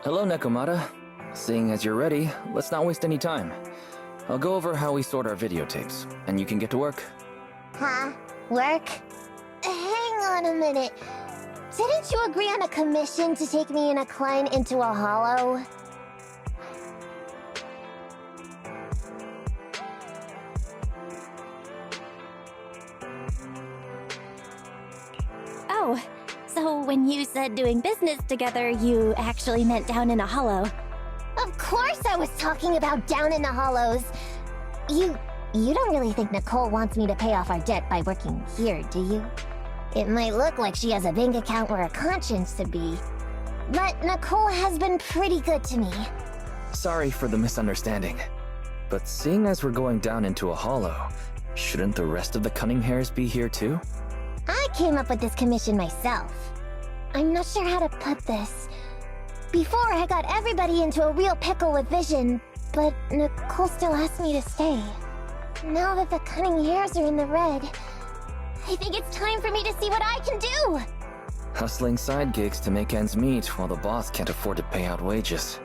Hello, Nekomata. Seeing as you're ready, let's not waste any time. I'll go over how we sort our videotapes, and you can get to work. Huh? Work? Hang on a minute. Didn't you agree on a commission to take me and a client into a hollow? Oh, so when you said doing business together, you actually meant down in a hollow. Of course I was talking about down in the hollows. You don't really think Nicole wants me to pay off our debt by working here, do you? It might look like she has a bank account where a conscience to be, but Nicole has been pretty good to me. Sorry for the misunderstanding. But seeing as we're going down into a hollow, shouldn't the rest of the cunning hairs be here too? I came up with this commission myself. I'm not sure how to put this. Before, I got everybody into a real pickle with Vision, but Nicole still asked me to stay. Now that the cunning hairs are in the red, I think it's time for me to see what I can do! Hustling side gigs to make ends meet while the boss can't afford to pay out wages.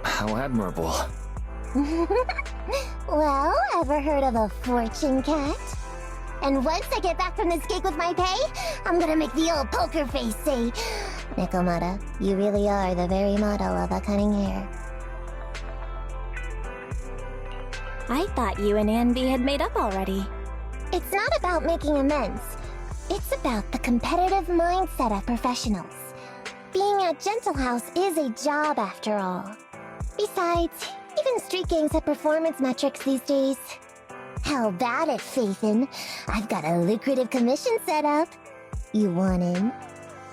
How admirable. Well, ever heard of a fortune cat? And once I get back from this gig with my pay, I'm gonna make the old poker face say, Nekomata, you really are the very model of a cunning hair. I thought you and Anby had made up already. It's not about making amends. It's about the competitive mindset of professionals. Being at Gentle House is a job after all. Besides, even street gangs have performance metrics these days. How about it, Faithin? I've got a lucrative commission set up. You want in?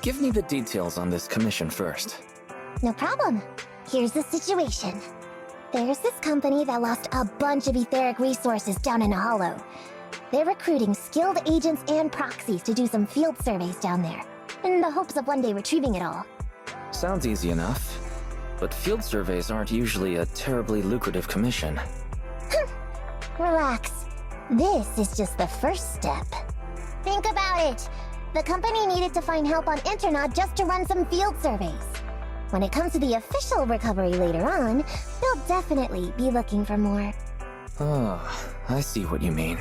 Give me the details on this commission first. No problem. Here's the situation. There's this company that lost a bunch of etheric resources down in a hollow. They're recruiting skilled agents and proxies to do some field surveys down there, in the hopes of one day retrieving it all. Sounds easy enough. But field surveys aren't usually a terribly lucrative commission. Relax. This is just the first step. Think about it. The company needed to find help on Internaut just to run some field surveys. When it comes to the official recovery later on, they'll definitely be looking for more. Ah, I see what you mean.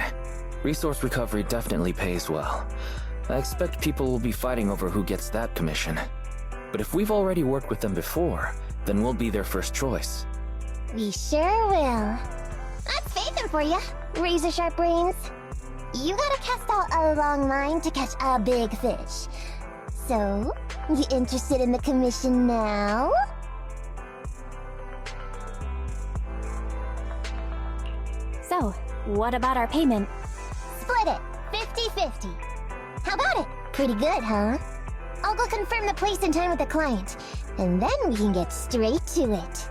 Resource recovery definitely pays well. I expect people will be fighting over who gets that commission. But if we've already worked with them before, then we'll be their first choice. We sure will. That's Faithin for you, razor-sharp brains. You gotta cast out a long line to catch a big fish. So, you interested in the commission now? So, what about our payment? Split it, 50-50. How about it? Pretty good, huh? I'll go confirm the place and time with the client, and then we can get straight to it.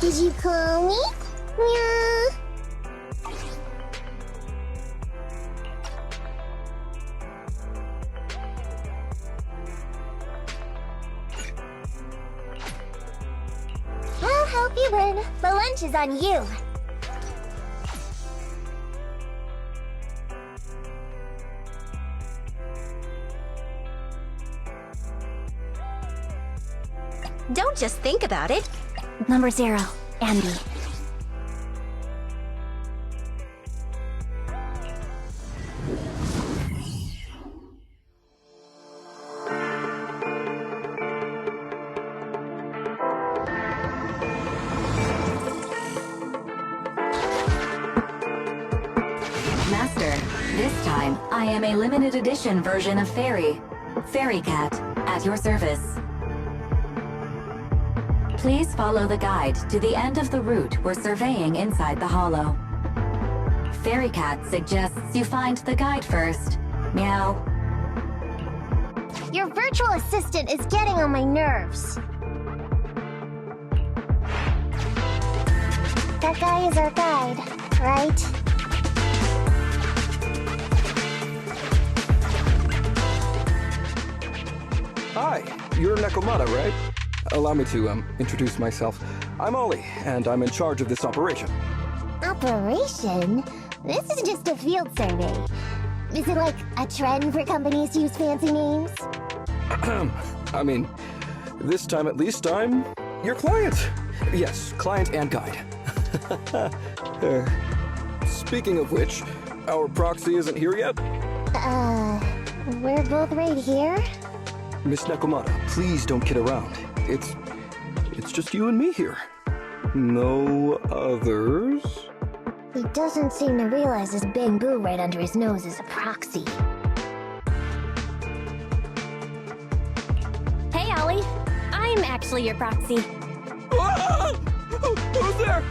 Did you call me? Yeah. I'll help you win. The lunch is on you. Don't just think about it. Number 0, Anby. Master, this time I am a limited edition version of Fairy. Fairy Cat, at your service. Please follow the guide to the end of the route we're surveying inside the hollow. Fairy Cat suggests you find the guide first. Meow. Your virtual assistant is getting on my nerves. That guy is our guide, right? Hi, you're Nekomata, right? Allow me to, introduce myself. I'm Ollie, and I'm in charge of this operation. Operation? This is just a field survey. Is it like a trend for companies to use fancy names? I mean, this time at least I'm your client. Yes, client and guide. Speaking of which, our proxy isn't here yet? We're both right here? Miss Nekomata, please don't kid around. It's just you and me here. No others? He doesn't seem to realize this bamboo right under his nose is a proxy. Hey, Ollie. I'm actually your proxy. Ah! Who's there?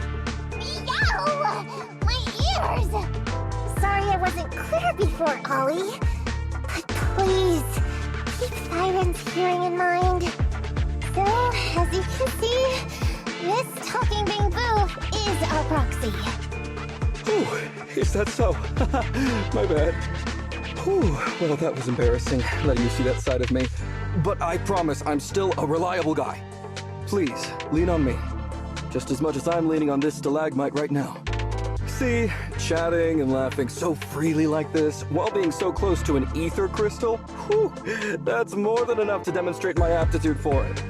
Yow! My ears! Sorry I wasn't clear before, Ollie. But please, keep Siren's hearing in mind. So, as you can see, this talking bamboo is our proxy. Oh, is that so? My bad. Whew, well, that was embarrassing, letting you see that side of me. But I promise I'm still a reliable guy. Please, lean on me. Just as much as I'm leaning on this stalagmite right now. See, chatting and laughing so freely like this, while being so close to an ether crystal, whew, that's more than enough to demonstrate my aptitude for it.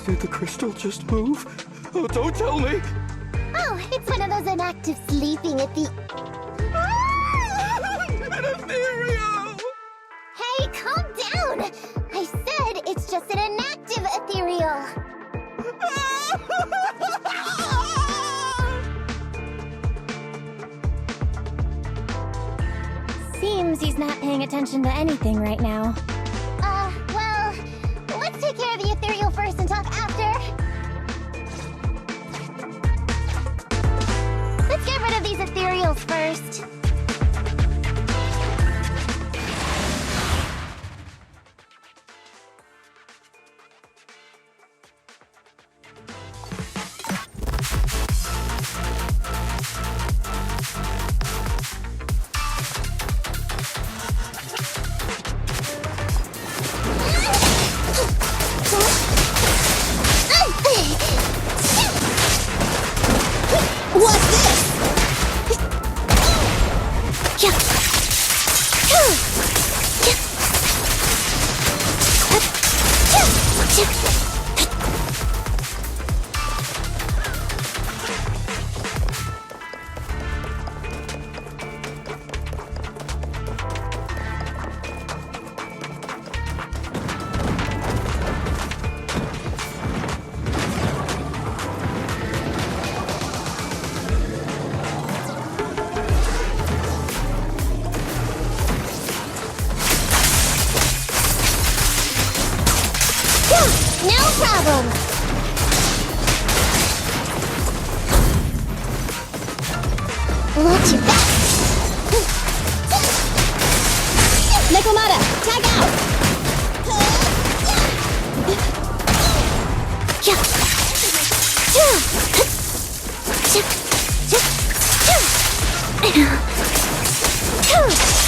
Did the crystal just move? Oh, don't tell me! Oh, it's one of those inactive sleeping at the... An ethereal! Hey, calm down! I said it's just an inactive ethereal. Seems he's not paying attention to anything right now. Well, let's take care of the ethereal first and talk after. Let's get rid of these ethereals first. What's this? No problem. Watch your back. Nekomata, tag out!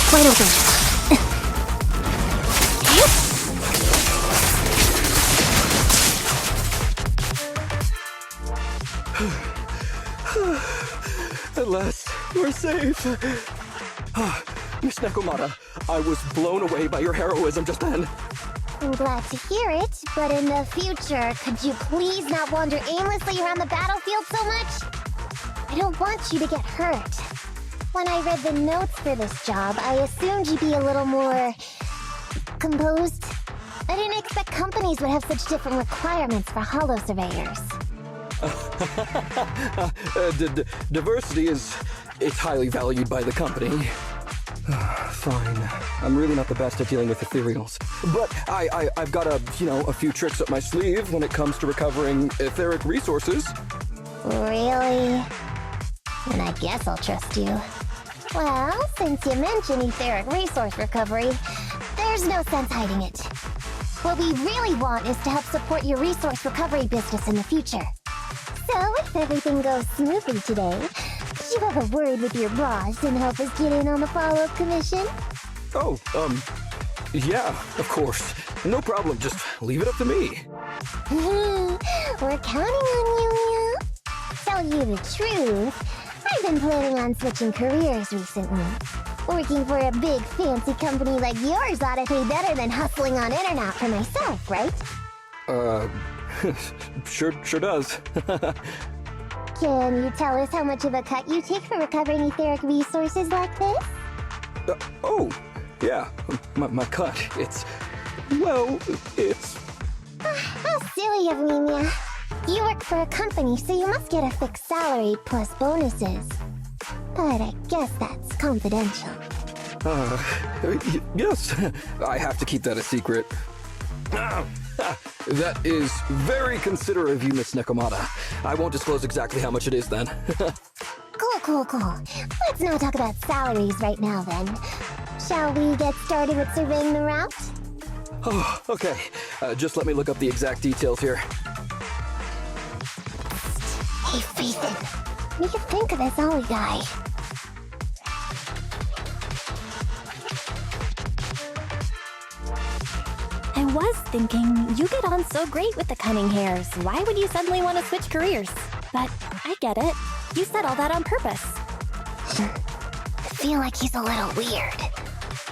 Quite over. At last, we're safe. Miss Nekomata, I was blown away by your heroism just then. I'm glad to hear it, but in the future, could you please not wander aimlessly around the battlefield so much? I don't want you to get hurt. When I read the notes for this job, I assumed you'd be a little more... composed. I didn't expect companies would have such different requirements for holo surveyors. Diversity is highly valued by the company. Fine. I'm really not the best at dealing with ethereals. But I've got a few tricks up my sleeve when it comes to recovering etheric resources. Really? Then I guess I'll trust you. Well, since you mentioned etheric resource recovery, there's no sense hiding it. What we really want is to help support your resource recovery business in the future. So, if everything goes smoothly today, you have a word with your boss and help us get in on the follow-up commission? Oh, yeah, of course. No problem, just leave it up to me. We're counting on you, yeah? Tell you the truth, I've been planning on switching careers recently. Working for a big fancy company like yours ought to pay better than hustling on internet for myself, right? Sure does. Can you tell us how much of a cut you take for recovering etheric resources like this? Oh, yeah, my cut, it's... How silly of me, Mia. You work for a company, so you must get a fixed salary plus bonuses. But I guess that's confidential. Yes, I have to keep that a secret. That is very considerate of you, Miss Nekomata. I won't disclose exactly how much it is then. Cool. Let's not talk about salaries right now then. Shall we get started with surveying the route? Oh, okay. Just let me look up the exact details here. Hey, Ethan. We can think of this Ollie guy. I was thinking, you get on so great with the cunning hairs. Why would you suddenly want to switch careers? But I get it. You said all that on purpose. I feel like he's a little weird.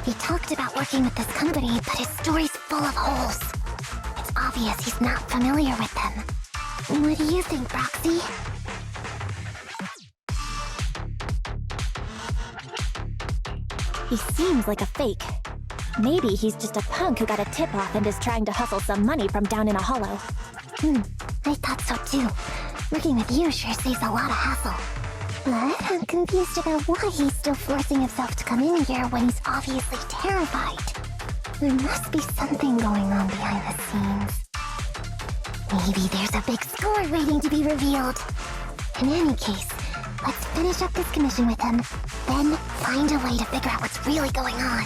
He talked about working with this company, but his story's full of holes. It's obvious he's not familiar with them. What do you think, Roxy? He seems like a fake. Maybe he's just a punk who got a tip-off and is trying to hustle some money from down in a hollow. I thought so too. Working with you sure saves a lot of hassle. But I'm confused about why he's still forcing himself to come in here when he's obviously terrified. There must be something going on behind the scenes. Maybe there's a big score waiting to be revealed. In any case, let's finish up this commission with him, then find a way to figure out what's really going on.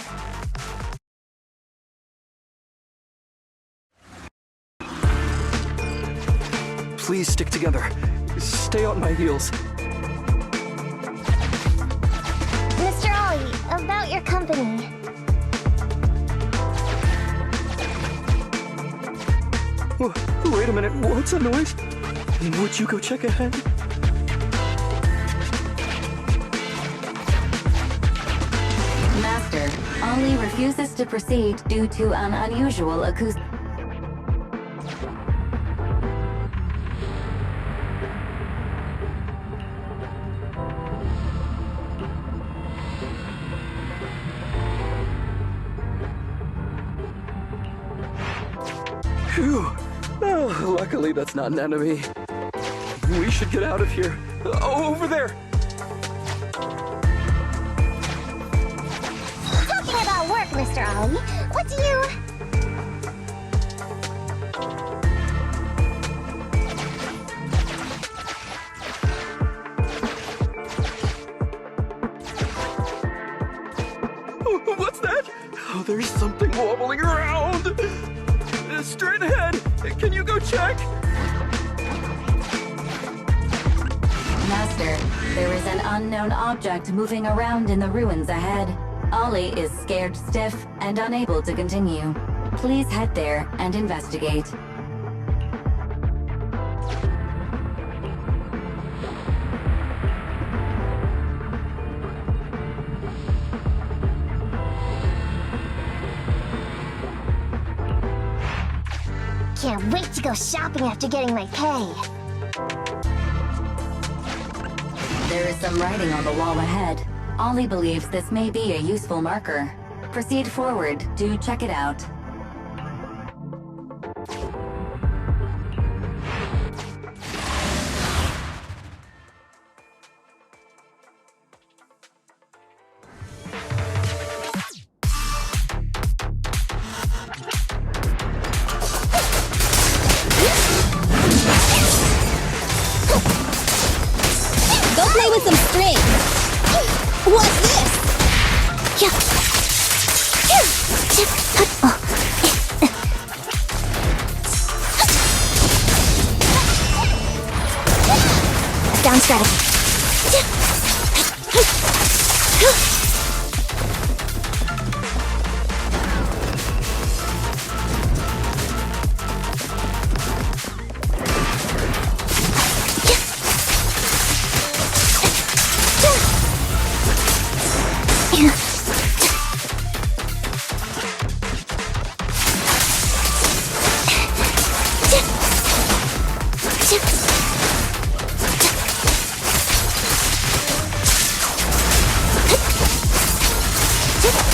Please stick together. Stay on my heels. Mr. Ollie, about your company. Wait a minute, what's that noise? Would you go check ahead? Master, Ollie refuses to proceed due to an unusual acoustic... Phew. Oh, luckily that's not an enemy. We should get out of here. Oh, over there! Talking about work, Mr. Ollie, what do you... What's that? Oh, there's something wobbling around! Straight ahead! Can you go check? Master, there is an unknown object moving around in the ruins ahead. Ollie is scared stiff and unable to continue. Please head there and investigate. Can't wait to go shopping after getting my pay. There is some writing on the wall ahead. Ollie believes this may be a useful marker. Proceed forward to check it out. What's this? Down strategy.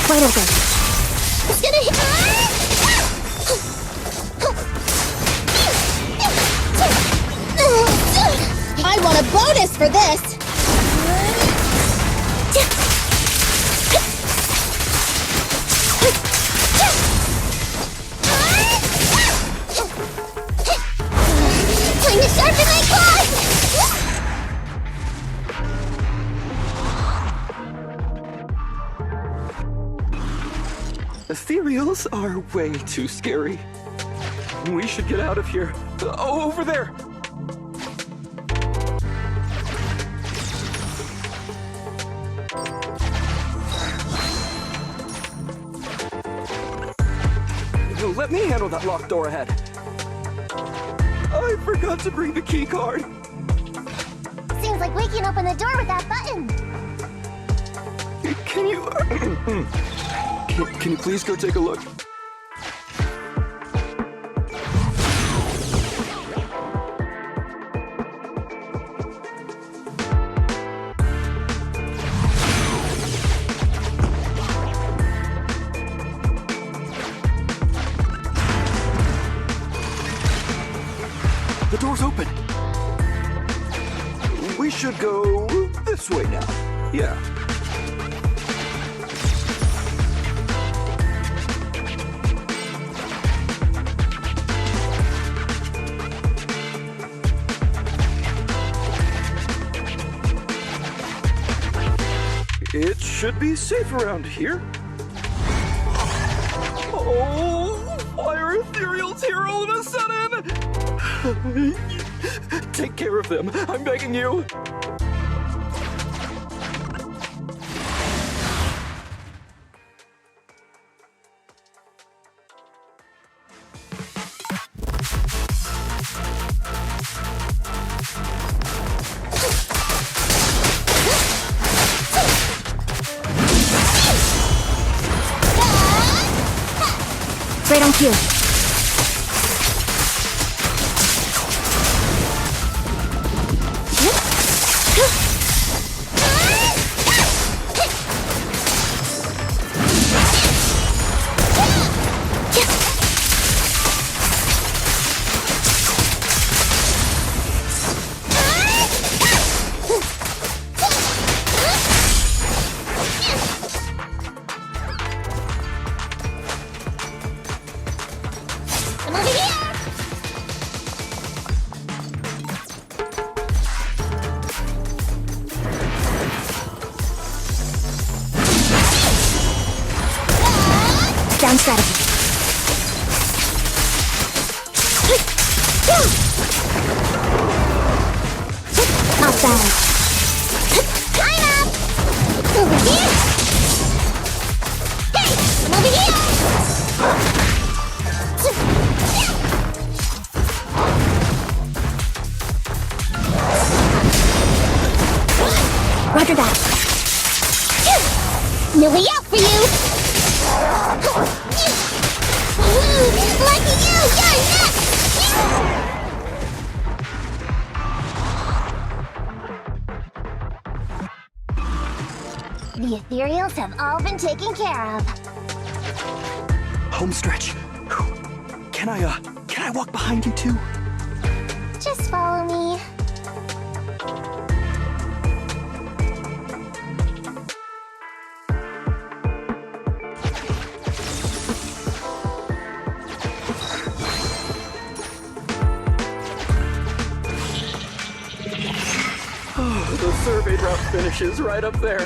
Wide open. It's gonna hit. I want a bonus for this. Time to sharpen my claws. Ethereals are way too scary. We should get out of here. Oh, over there! Let me handle that locked door ahead. I forgot to bring the key card. Seems like we can open the door with that button. Can you... Can you please go take a look? The door's open. We should go this way now. Yeah. It should be safe around here. Oh, why are ethereals here all of a sudden? Take care of them, I'm begging you. Right on cue. I'm over here! Down strategy. Not bad. I'm up! Over here! Hey! I'm over here! Roger that. No way out for you! Lucky you! You're next! The ethereals have all been taken care of. Home stretch. Can I walk behind you too? Just follow me. The survey route finishes right up there.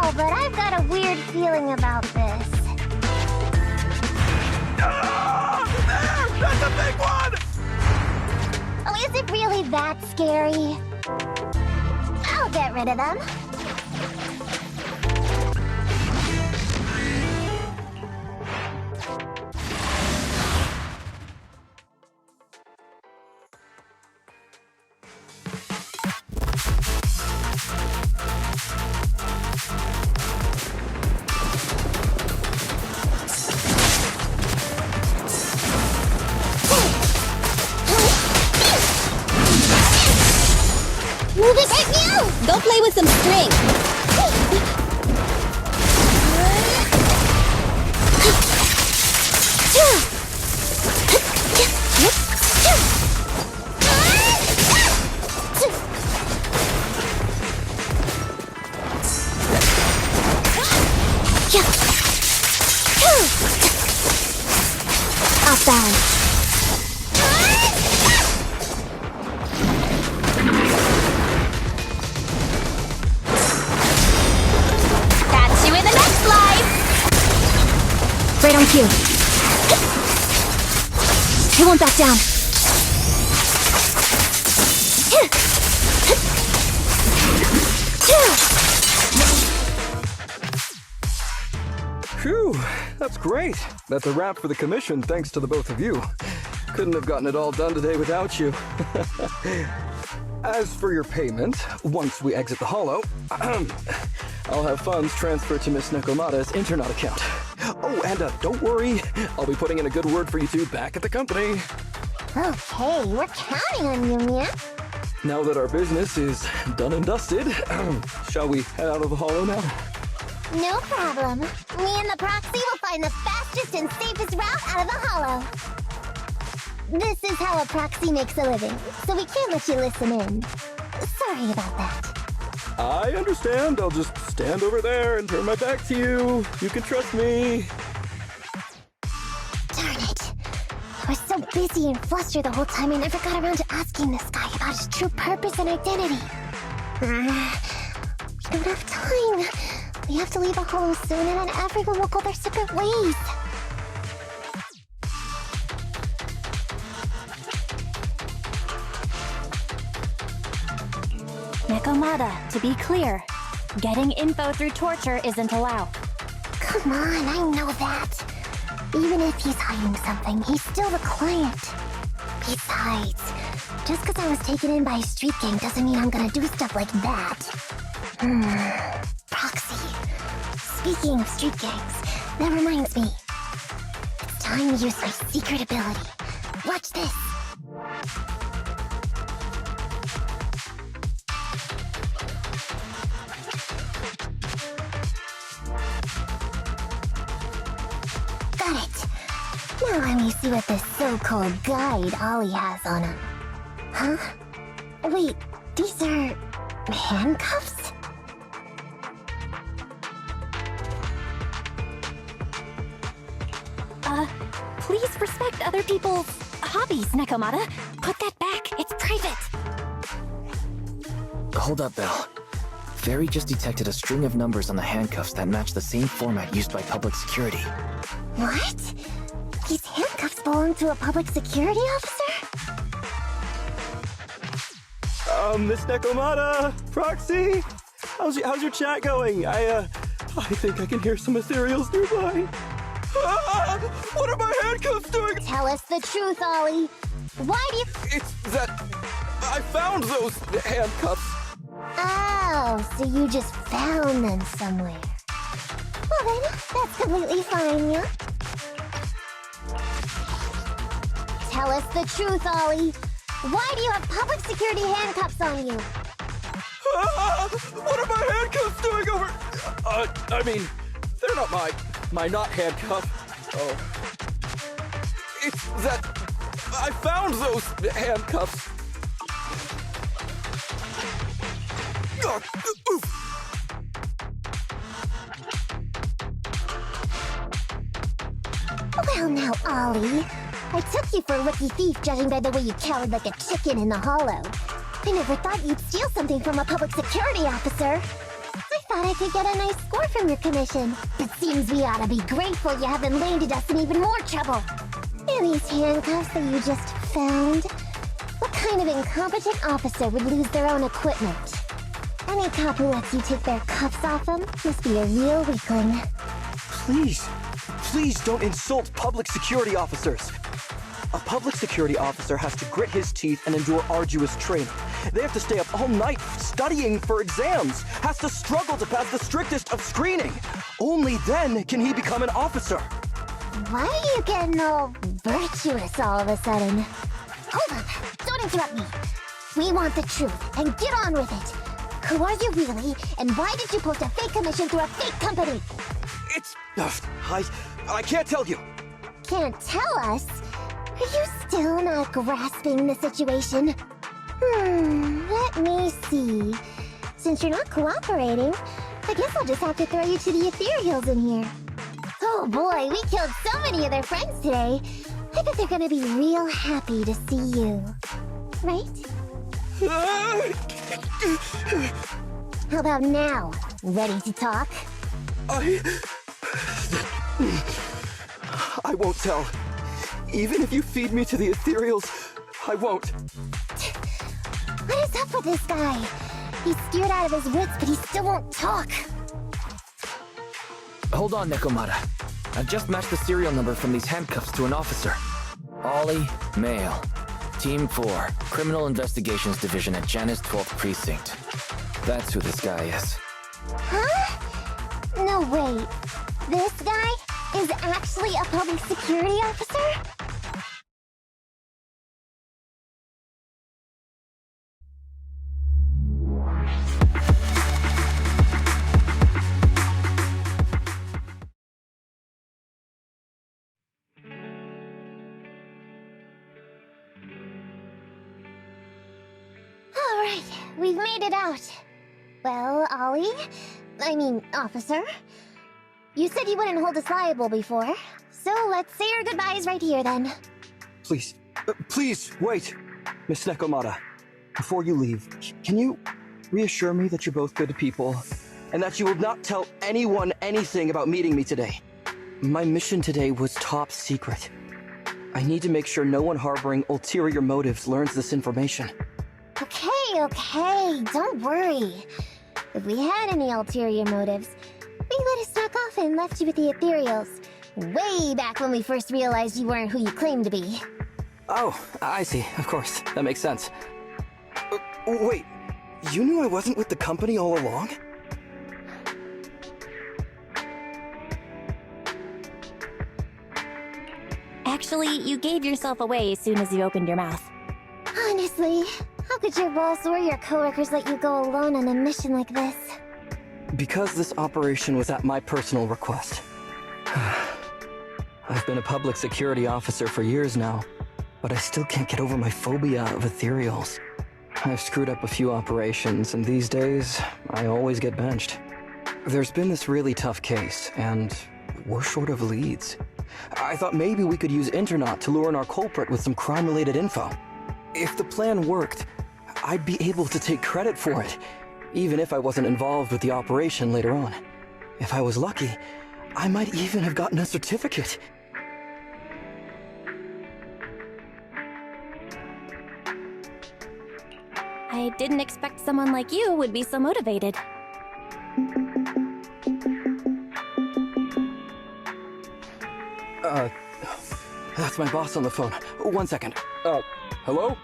know, but I've got a weird feeling about this. That's a big one! Oh, is it really that scary? I'll get rid of them. Move it right now! Go play with some string. Off balance. Catch you in the next life. Right on cue. He won't back down. Phew, that's great. That's a wrap for the commission thanks to the both of you. Couldn't have gotten it all done today without you. As for your payment, once we exit the hollow, I'll have funds transferred to Miss Nekomata's internet account. Oh, and don't worry, I'll be putting in a good word for you two back at the company. Okay, we're counting on you, Mia. Now that our business is done and dusted, shall we head out of the hollow now? No problem. Me and the proxy will find the fastest and safest route out of the hollow. This is how a proxy makes a living, so we can't let you listen in. Sorry about that. I understand. I'll just stand over there and turn my back to you. You can trust me. Darn it. I was so busy and flustered the whole time I never got around to asking this guy about his true purpose and identity. We don't have time. We have to leave the hollow soon and then everyone will go their separate ways. Nekomata, to be clear, getting info through torture isn't allowed. Come on, I know that. Even if he's hiding something, he's still the client. Besides, just because I was taken in by a street gang doesn't mean I'm gonna do stuff like that. Proxy. Speaking of street gangs, that reminds me. It's time to use my secret ability. Watch this. Got it. Now let me see what this so-called guide Ollie has on him. Huh? Wait, these are handcuffs? Please respect other people's hobbies, Nekomata. Put that back. It's private. Hold up, Belle. Fairy just detected a string of numbers on the handcuffs that match the same format used by public security. What? These handcuffs belong to a public security officer? Miss Nekomata, Proxy, how's your chat going? I think I can hear some ethereals nearby. What are my handcuffs doing? Tell us the truth, Ollie. Why do you... It's that I found those handcuffs. Oh, so you just found them somewhere. Well then, that's completely fine, yeah? Tell us the truth, Ollie. Why do you have public security handcuffs on you? What are my handcuffs doing over? I mean, they're not my not handcuff. Oh, it's that I found those handcuffs. Oof. Well now, Ollie. I took you for a rookie thief judging by the way you cowered like a chicken in the hollow. I never thought you'd steal something from a public security officer. I thought I could get a nice score from your commission. It seems we ought to be grateful you haven't landed us in even more trouble. And these handcuffs that you just found? What kind of incompetent officer would lose their own equipment? Any cop who lets you take their cuffs off them must be a real weakling. Please don't insult public security officers. A public security officer has to grit his teeth and endure arduous training. They have to stay up all night studying for exams, has to struggle to pass the strictest of screening. Only then can he become an officer. Why are you getting all virtuous all of a sudden? Hold up! Don't interrupt me! We want the truth, and get on with it! Who are you really, and why did you post a fake commission through a fake company? It's... I can't tell you. Can't tell us? Are you still not grasping the situation? Let me see. Since you're not cooperating, I guess I'll just have to throw you to the ethereals in here. Oh boy, we killed so many of their friends today. I bet they're gonna be real happy to see you. Right? How about now? Ready to talk? I won't tell. Even if you feed me to the ethereals, I won't. What is up with this guy? He's scared out of his wits, but he still won't talk. Hold on, Nekomata. I've just matched the serial number from these handcuffs to an officer. Ollie, male. Team 4, Criminal Investigations Division at Janus 12th Precinct. That's who this guy is. Huh? No, wait. This guy is actually a public security officer? Alright, we've made it out. Well, officer. You said you wouldn't hold us liable before, so let's say our goodbyes right here then. Please, wait. Miss Nekomata, before you leave, can you reassure me that you're both good people, and that you will not tell anyone anything about meeting me today? My mission today was top secret. I need to make sure no one harboring ulterior motives learns this information. Okay, don't worry. If we had any ulterior motives, we would have snuck off and left you with the ethereals. Way back when we first realized you weren't who you claimed to be. Oh, I see. Of course. That makes sense. Wait, you knew I wasn't with the company all along? Actually, you gave yourself away as soon as you opened your mouth. Honestly, how could your boss or your coworkers let you go alone on a mission like this? Because this operation was at my personal request. I've been a public security officer for years now, but I still can't get over my phobia of ethereals. I've screwed up a few operations, and these days, I always get benched. There's been this really tough case, and we're short of leads. I thought maybe we could use Internaut to lure in our culprit with some crime-related info. If the plan worked, I'd be able to take credit for it, even if I wasn't involved with the operation later on. If I was lucky, I might even have gotten a certificate. I didn't expect someone like you would be so motivated. That's my boss on the phone. 1 second. Hello?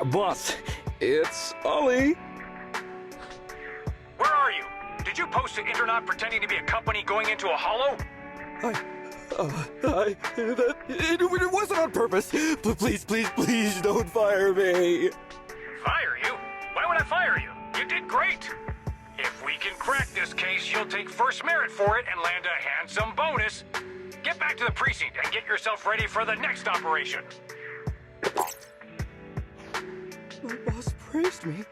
Boss, it's Ollie. Where are you? Did you post to Internaut pretending to be a company going into a hollow? It wasn't on purpose. Please don't fire me. Fire you? Why would I fire you? You did great. If we can crack this case, you'll take first merit for it and land a handsome bonus. Get back to the precinct and get yourself ready for the next operation. My boss praised me.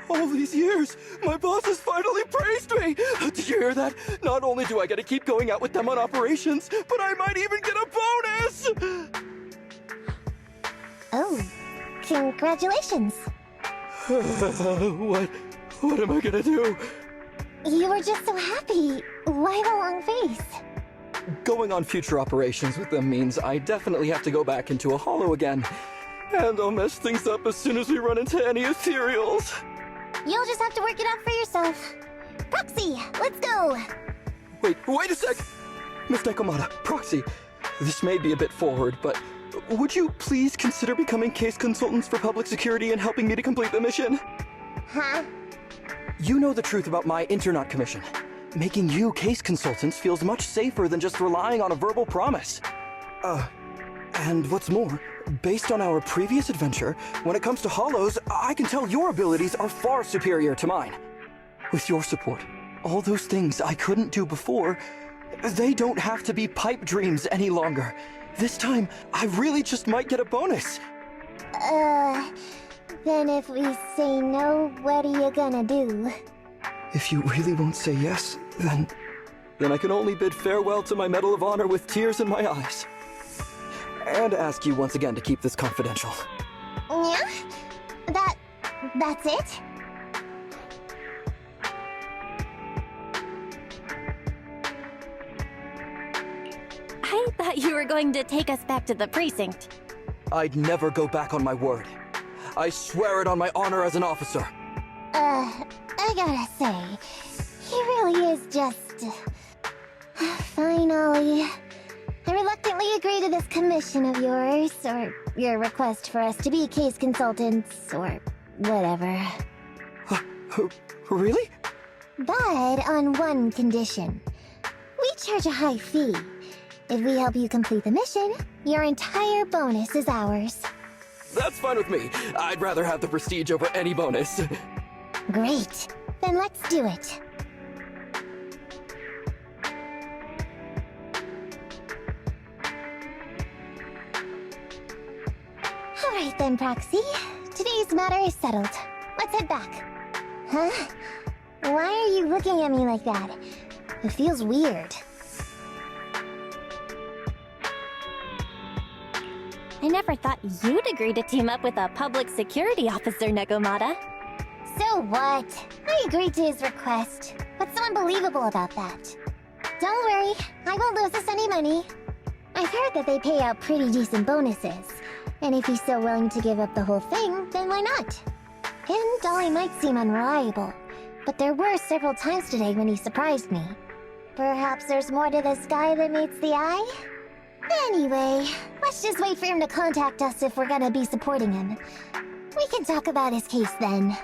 All these years, my boss has finally praised me! Did you hear that? Not only do I get to keep going out with them on operations, but I might even get a bonus! Oh, congratulations. What am I gonna do? You were just so happy. Why the long face? Going on future operations with them means I definitely have to go back into a hollow again. And I'll mess things up as soon as we run into any ethereals. You'll just have to work it out for yourself. Proxy, let's go! Wait a sec! Miss Nekomata, Proxy, this may be a bit forward, but would you please consider becoming case consultants for public security and helping me to complete the mission? Huh? You know the truth about my Internaut commission. Making you case consultants feels much safer than just relying on a verbal promise. And what's more, based on our previous adventure, when it comes to hollows, I can tell your abilities are far superior to mine. With your support, all those things I couldn't do before, they don't have to be pipe dreams any longer. This time, I really just might get a bonus. Then if we say no, what are you gonna do? If you really won't say yes, then I can only bid farewell to my Medal of Honor with tears in my eyes. And ask you once again to keep this confidential. Yeah? That's it? I thought you were going to take us back to the precinct. I'd never go back on my word. I swear it on my honor as an officer. I gotta say, he really is just... Fine, Ollie. I reluctantly agree to this commission of yours, or your request for us to be case consultants, or whatever. Really? But on one condition. We charge a high fee. If we help you complete the mission, your entire bonus is ours. That's fine with me. I'd rather have the prestige over any bonus. Great. Then let's do it. Alright then, Proxy. Today's matter is settled. Let's head back. Huh? Why are you looking at me like that? It feels weird. I never thought you'd agree to team up with a public security officer, Nekomata. So what? I agreed to his request. What's so unbelievable about that? Don't worry, I won't lose us any money. I've heard that they pay out pretty decent bonuses. And if he's so willing to give up the whole thing, then why not? And Dolly might seem unreliable, but there were several times today when he surprised me. Perhaps there's more to this guy than meets the eye? Anyway, let's just wait for him to contact us if we're gonna be supporting him. We can talk about his case then.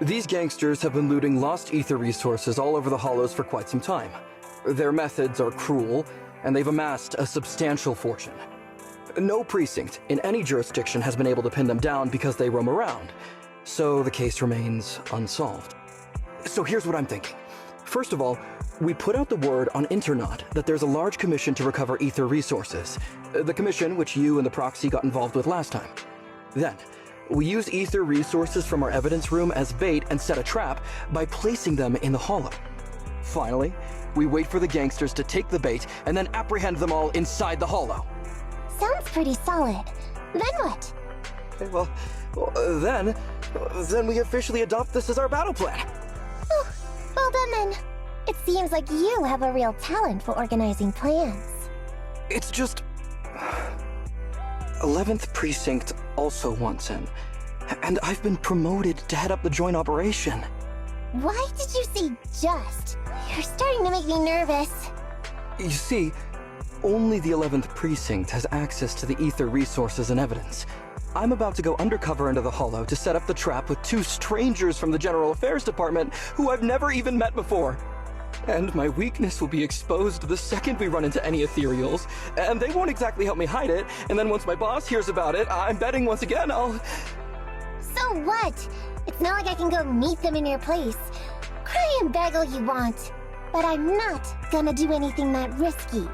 These gangsters have been looting lost ether resources all over the hollows for quite some time. Their methods are cruel, and they've amassed a substantial fortune. No precinct in any jurisdiction has been able to pin them down because they roam around, so the case remains unsolved. So here's what I'm thinking. First of all, we put out the word on Internet that there's a large commission to recover ether resources. The commission which you and the proxy got involved with last time. Then, we use ether resources from our evidence room as bait and set a trap by placing them in the hollow. Finally, we wait for the gangsters to take the bait and then apprehend them all inside the hollow. Sounds pretty solid. Then what? Then we officially adopt this as our battle plan. Oh, well done then. It seems like you have a real talent for organizing plans. It's just... 11th Precinct also wants in, and I've been promoted to head up the joint operation. Why did you say just? You're starting to make me nervous. You see, only the 11th Precinct has access to the ether resources and evidence. I'm about to go undercover into the hollow to set up the trap with 2 strangers from the General Affairs Department who I've never even met before. And my weakness will be exposed the second we run into any ethereals, and they won't exactly help me hide it, and then once my boss hears about it, I'm betting once again I'll... So what? It's not like I can go meet them in your place. Cry and beg all you want. But I'm not gonna do anything that risky.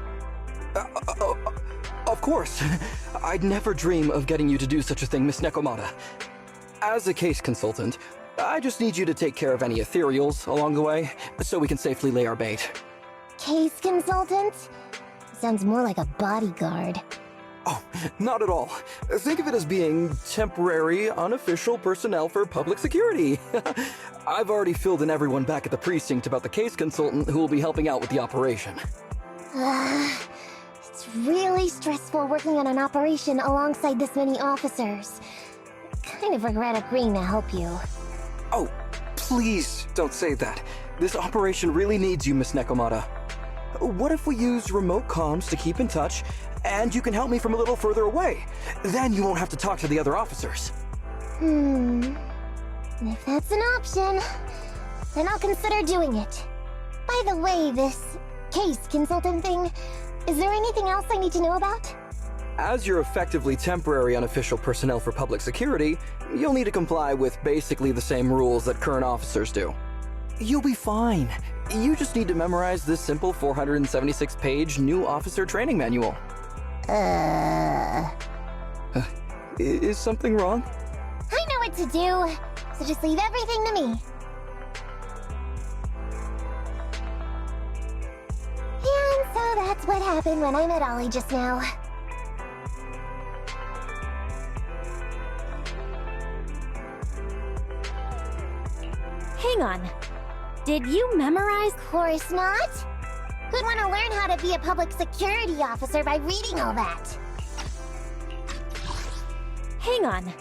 Of course. I'd never dream of getting you to do such a thing, Miss Nekomata. As a case consultant, I just need you to take care of any ethereals along the way, so we can safely lay our bait. Case consultant? Sounds more like a bodyguard. Oh, not at all. Think of it as being temporary, unofficial personnel for public security. I've already filled in everyone back at the precinct about the case consultant who will be helping out with the operation. It's really stressful working on an operation alongside this many officers. I kind of regret agreeing to help you. Oh, please don't say that. This operation really needs you, Miss Nekomata. What if we use remote comms to keep in touch, and you can help me from a little further away? Then you won't have to talk to the other officers. If that's an option, then I'll consider doing it. By the way, this case consultant thing, is there anything else I need to know about? As you're effectively temporary unofficial personnel for public security, you'll need to comply with basically the same rules that current officers do. You'll be fine. You just need to memorize this simple 476-page new officer training manual. Is something wrong? I know what to do, so just leave everything to me. And so that's what happened when I met Ollie just now. Hang on. Did you memorize? Of course not. Who'd want to learn how to be a public security officer by reading all that? Hang on.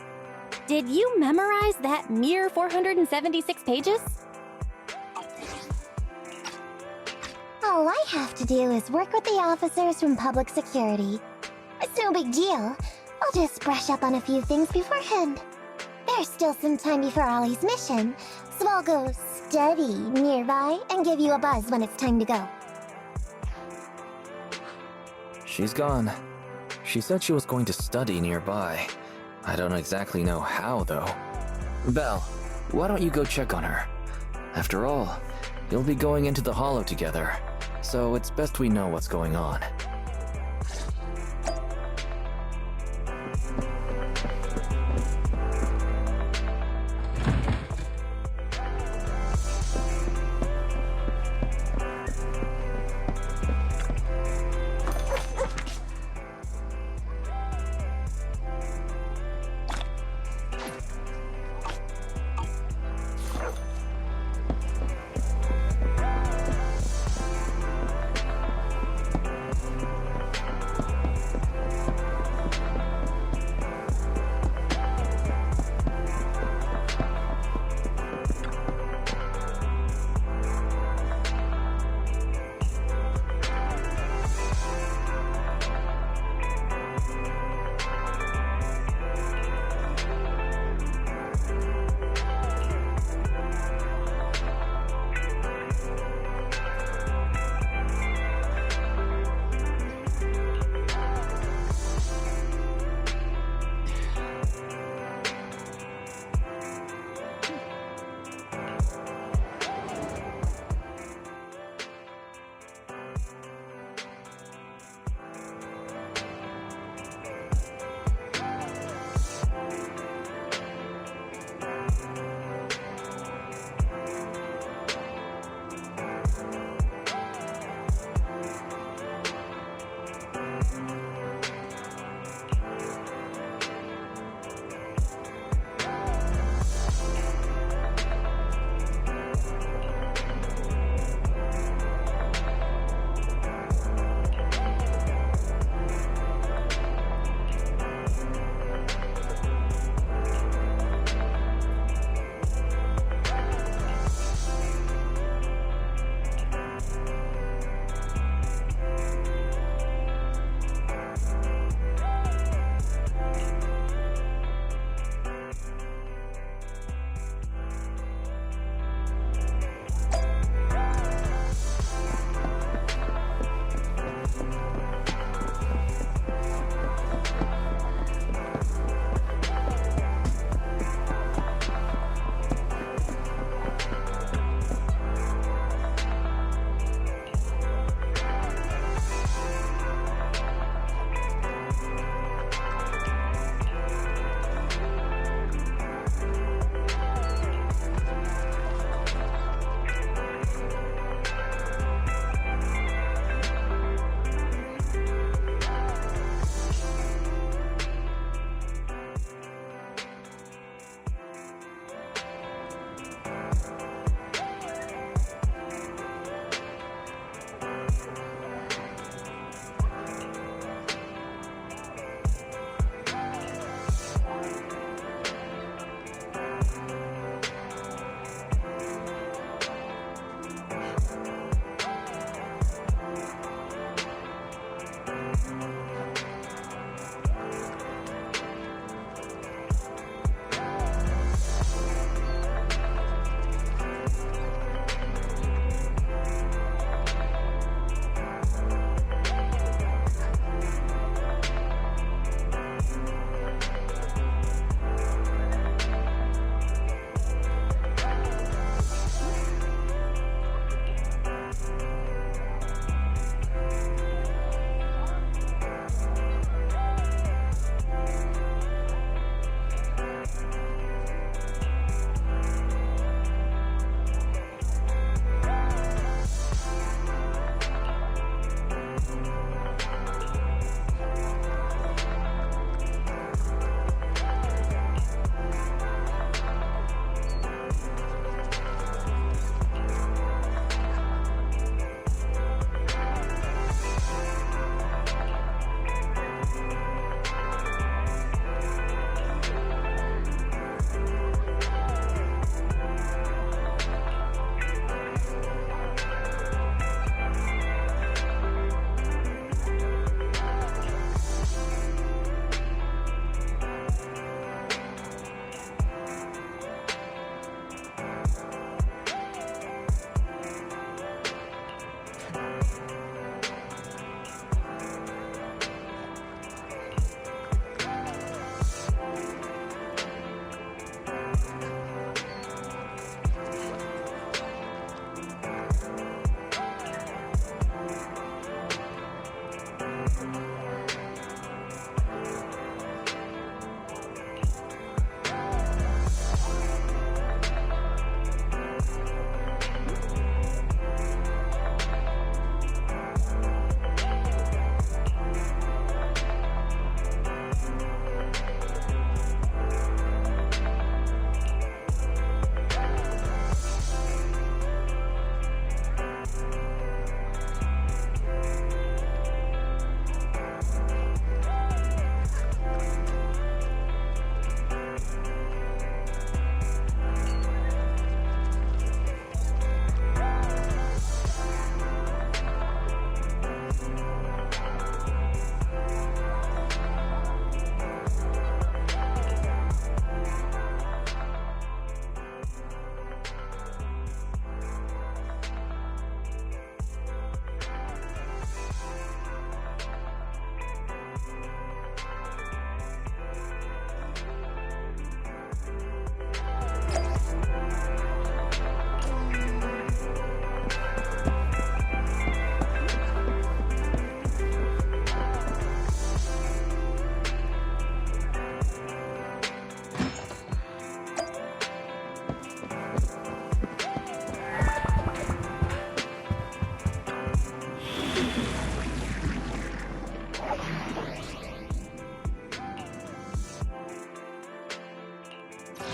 Did you memorize that mere 476 pages? All I have to do is work with the officers from public security. It's no big deal. I'll just brush up on a few things beforehand. There's still some time before Ollie's mission, so I'll go study nearby and give you a buzz when it's time to go. She's gone. She said she was going to study nearby. I don't exactly know how, though. Belle, why don't you go check on her? After all, you'll be going into the hollow together, so it's best we know what's going on.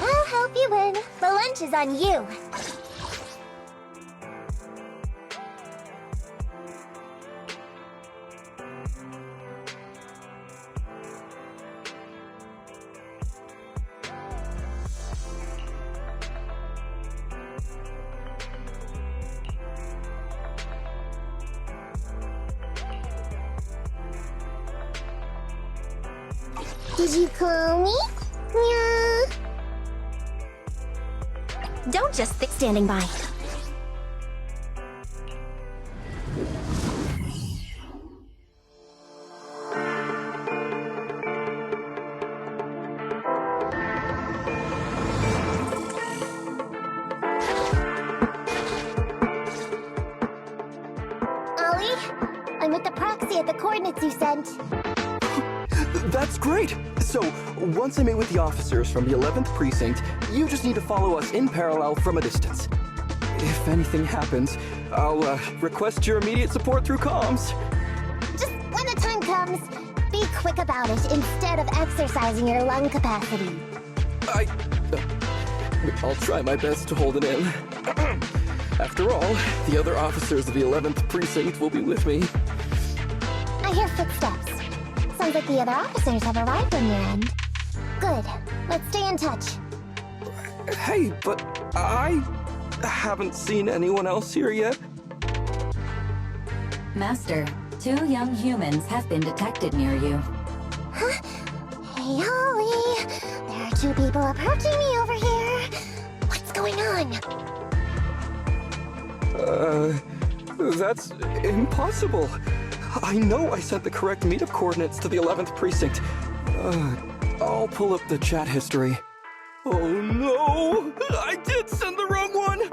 I'll help you win. The lunch is on you. Did you call me? Yeah. Don't just sit standing by. Ollie, I'm with the proxy at the coordinates you sent. That's great! So, once I meet with the officers from the 11th Precinct, you just need to follow us in parallel from a distance. If anything happens, I'll request your immediate support through comms. Just when the time comes, be quick about it instead of exercising your lung capacity. I'll try my best to hold it in. After all, the other officers of the 11th Precinct will be with me. I hear footsteps. Sounds like the other officers have arrived on your end. Good. Let's stay in touch. Hey, but I haven't seen anyone else here yet. Master, 2 young humans have been detected near you. Huh? Hey, Ollie. There are 2 people approaching me over here. What's going on? That's impossible. I know I sent the correct meetup coordinates to the 11th Precinct. I'll pull up the chat history. Oh no! I did send the wrong one!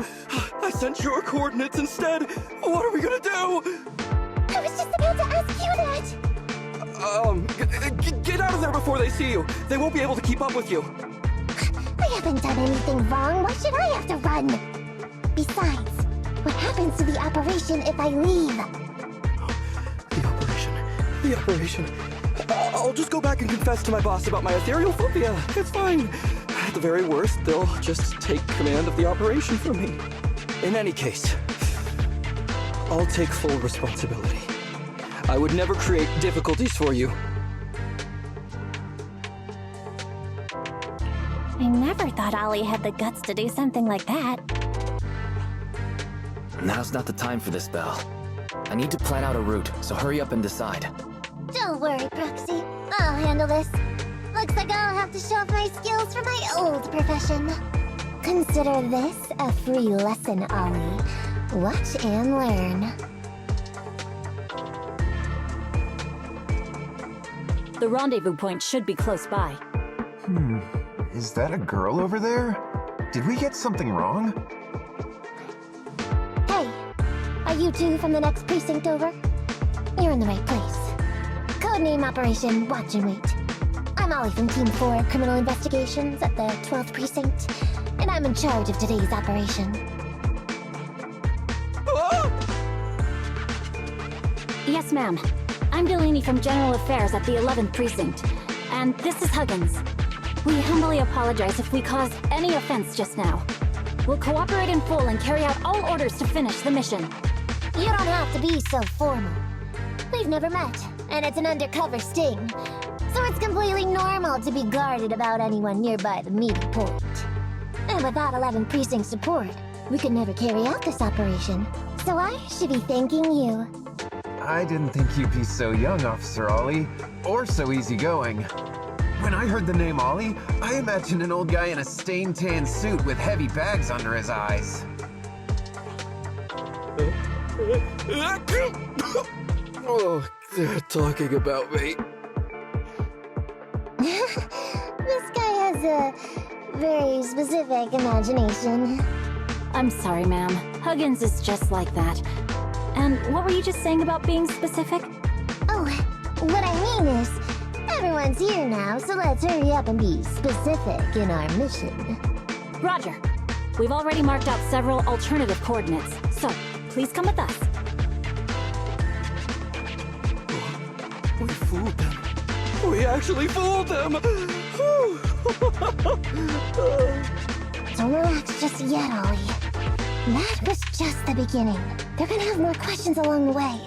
I sent your coordinates instead! What are we gonna do? I was just about to ask you that! Get out of there before they see you! They won't be able to keep up with you! I haven't done anything wrong. Why should I have to run? Besides, what happens to the operation if I leave? The operation. I'll just go back and confess to my boss about my ethereal phobia. It's fine. At the very worst, they'll just take command of the operation from me. In any case, I'll take full responsibility. I would never create difficulties for you. I never thought Ollie had the guts to do something like that. Now's not the time for this, Belle. I need to plan out a route, so hurry up and decide. Don't worry, Proxy. I'll handle this. Looks like I'll have to show off my skills from my old profession. Consider this a free lesson, Ollie. Watch and learn. The rendezvous point should be close by. Is that a girl over there? Did we get something wrong? Hey, are you two from the next precinct over? You're in the right place. Codename Operation Watch and Wait. I'm Ollie from Team 4 Criminal Investigations at the 12th Precinct, and I'm in charge of today's operation. Yes, ma'am. I'm Delaney from General Affairs at the 11th Precinct, and this is Huggins. We humbly apologize if we caused any offense just now. We'll cooperate in full and carry out all orders to finish the mission. You don't have to be so formal. We've never met, and it's an undercover sting. So it's completely normal to be guarded about anyone nearby the meeting point. And without 11th Precinct support, we could never carry out this operation. So I should be thanking you. I didn't think you'd be so young, Officer Ollie, or so easygoing. When I heard the name Ollie, I imagined an old guy in a stained tan suit with heavy bags under his eyes. Oh, they're talking about me. This guy has a very specific imagination. I'm sorry, ma'am. Huggins is just like that. And what were you just saying about being specific? Oh, what I mean is, everyone's here now, so let's hurry up and be specific in our mission. Roger. We've already marked out several alternative coordinates, so please come with us. We fooled them. We actually fooled them! Don't relax just yet, Ollie. That was just the beginning. They're gonna have more questions along the way.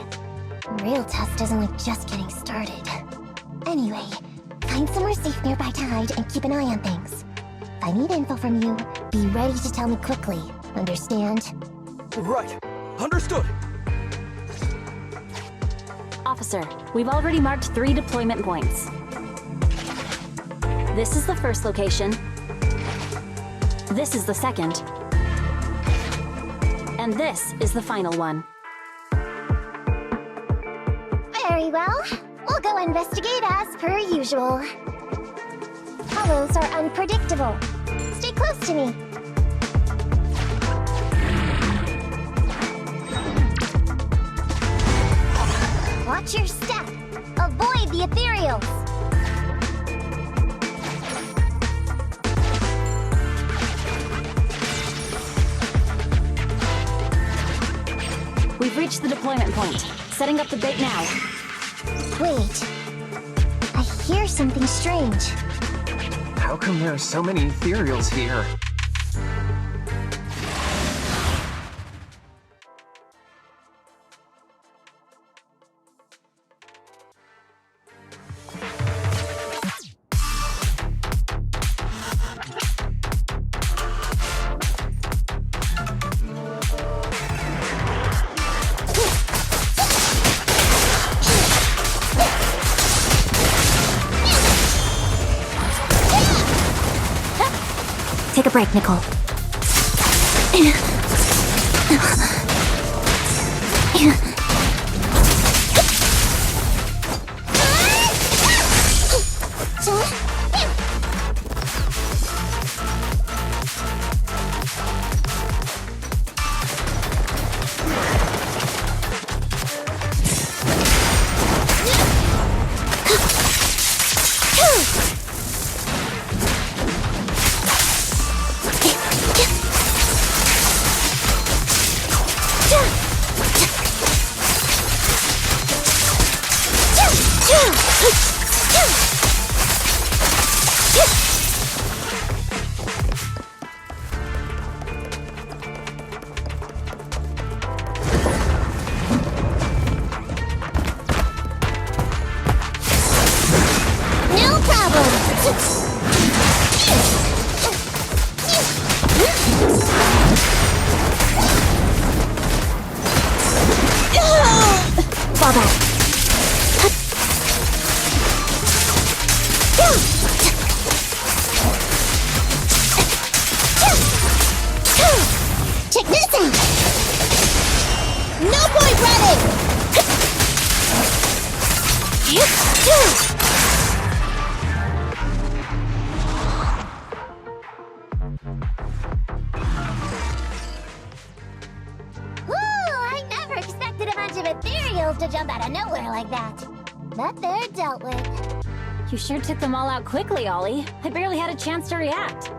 The real test isn't like just getting started. Anyway, find somewhere safe nearby to hide and keep an eye on things. If I need info from you, be ready to tell me quickly. Understand? Right. Understood. Officer, we've already marked 3 deployment points. This is the first location. This is the second. And this is the final one. Very well. We'll go investigate as per usual. Hollows are unpredictable. Stay close to me. Watch your step. Avoid the ethereals. We've reached the deployment point. Setting up the bait now. Wait. I hear something strange. How come there are so many ethereals here? Take a break, Nicole. No problem. Fall back. Check this out. No point running. skills to jump out of nowhere like that. But they're dealt with. You sure took them all out quickly, Ollie. I barely had a chance to react.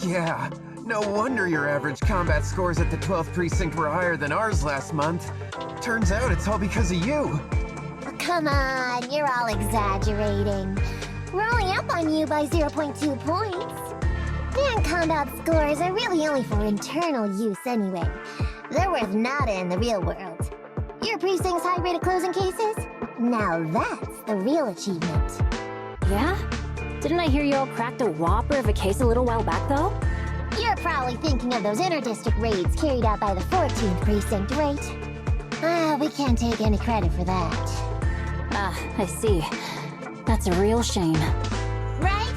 Yeah, no wonder your average combat scores at the 12th precinct were higher than ours last month. Turns out it's all because of you. Oh, come on, you're all exaggerating. We're only up on you by 0.2 points. And combat scores are really only for internal use anyway. They're worth nada in the real world. Your precinct's high rate of closing cases? Now that's the real achievement. Yeah? Didn't I hear you all cracked a whopper of a case a little while back, though? You're probably thinking of those inter-district raids carried out by the 14th precinct, right? We can't take any credit for that. Ah, I see. That's a real shame. Right?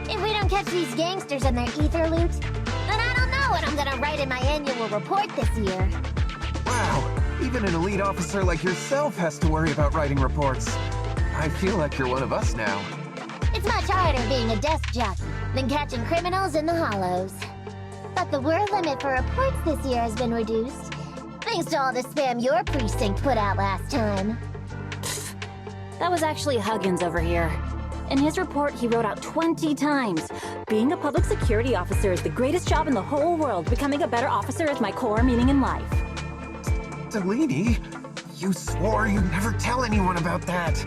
If we don't catch these gangsters and their ether loot, then I don't know what I'm gonna write in my annual report this year. Wow, even an elite officer like yourself has to worry about writing reports. I feel like you're one of us now. It's much harder being a desk jockey than catching criminals in the hollows. But the word limit for reports this year has been reduced, thanks to all the spam your precinct put out last time. That was actually Huggins over here. In his report, he wrote out 20 times. Being a public security officer is the greatest job in the whole world. Becoming a better officer is my core meaning in life. Delaney, you swore you'd never tell anyone about that.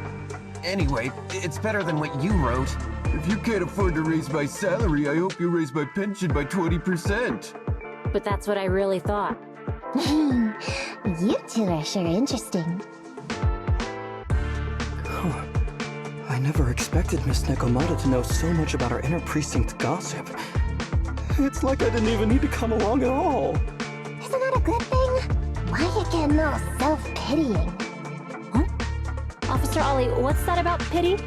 Anyway, it's better than what you wrote. If you can't afford to raise my salary, I hope you raise my pension by 20%. But that's what I really thought. You two are sure interesting. I never expected Miss Nekomata to know so much about our inter-precinct gossip. It's like I didn't even need to come along at all. Isn't that a good thing? Why you getting all self-pitying? Huh? Officer Ollie, what's that about pity?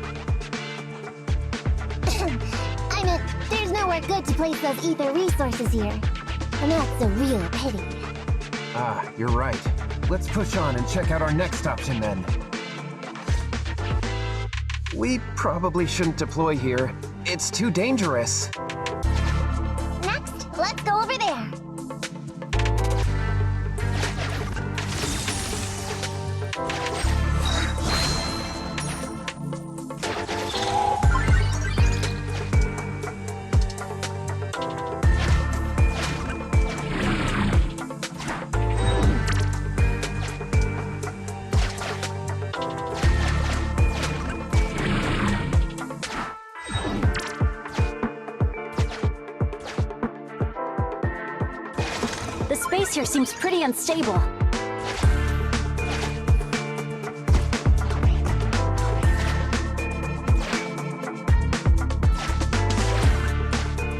I meant, there's nowhere good to place those ether resources here. And that's a real pity. Ah, you're right. Let's push on and check out our next option then. We probably shouldn't deploy here. It's too dangerous. Next, let's go over there. The space here seems pretty unstable.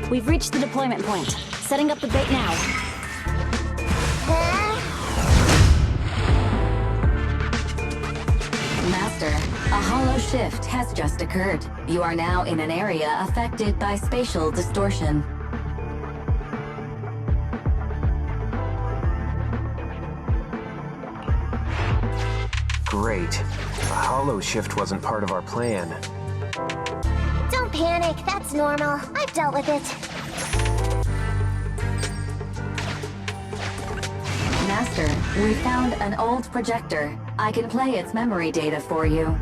We've reached the deployment point. Setting up the bait now. Master, a hollow shift has just occurred. You are now in an area affected by spatial distortion. Great. A hollow shift wasn't part of our plan. Don't panic, that's normal. I've dealt with it. Master, we found an old projector. I can play its memory data for you.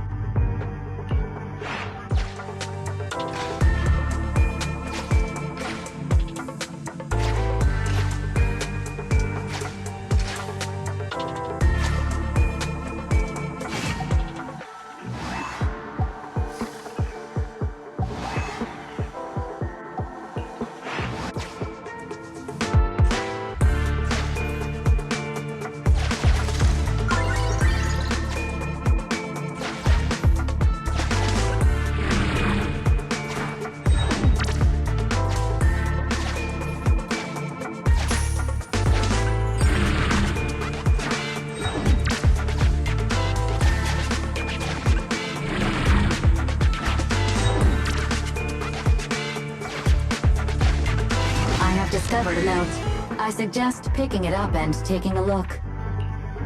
Discovered a note. I suggest picking it up and taking a look.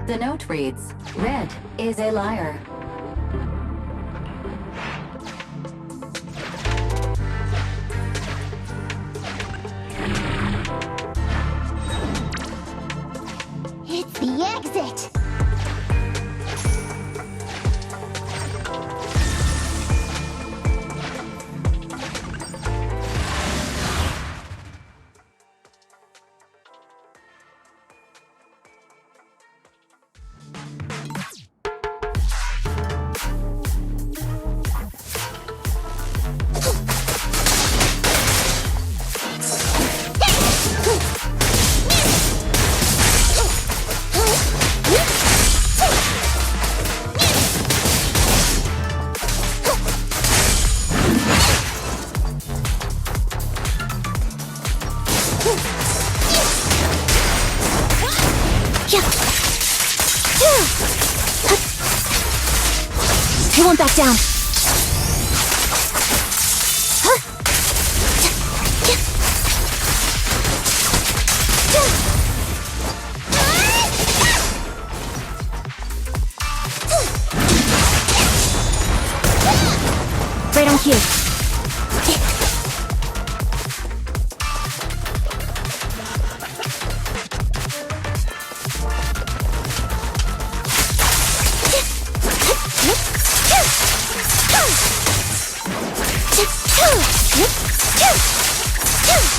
The note reads, "Red is a liar." It's the exit! I won't back down. Right on cue.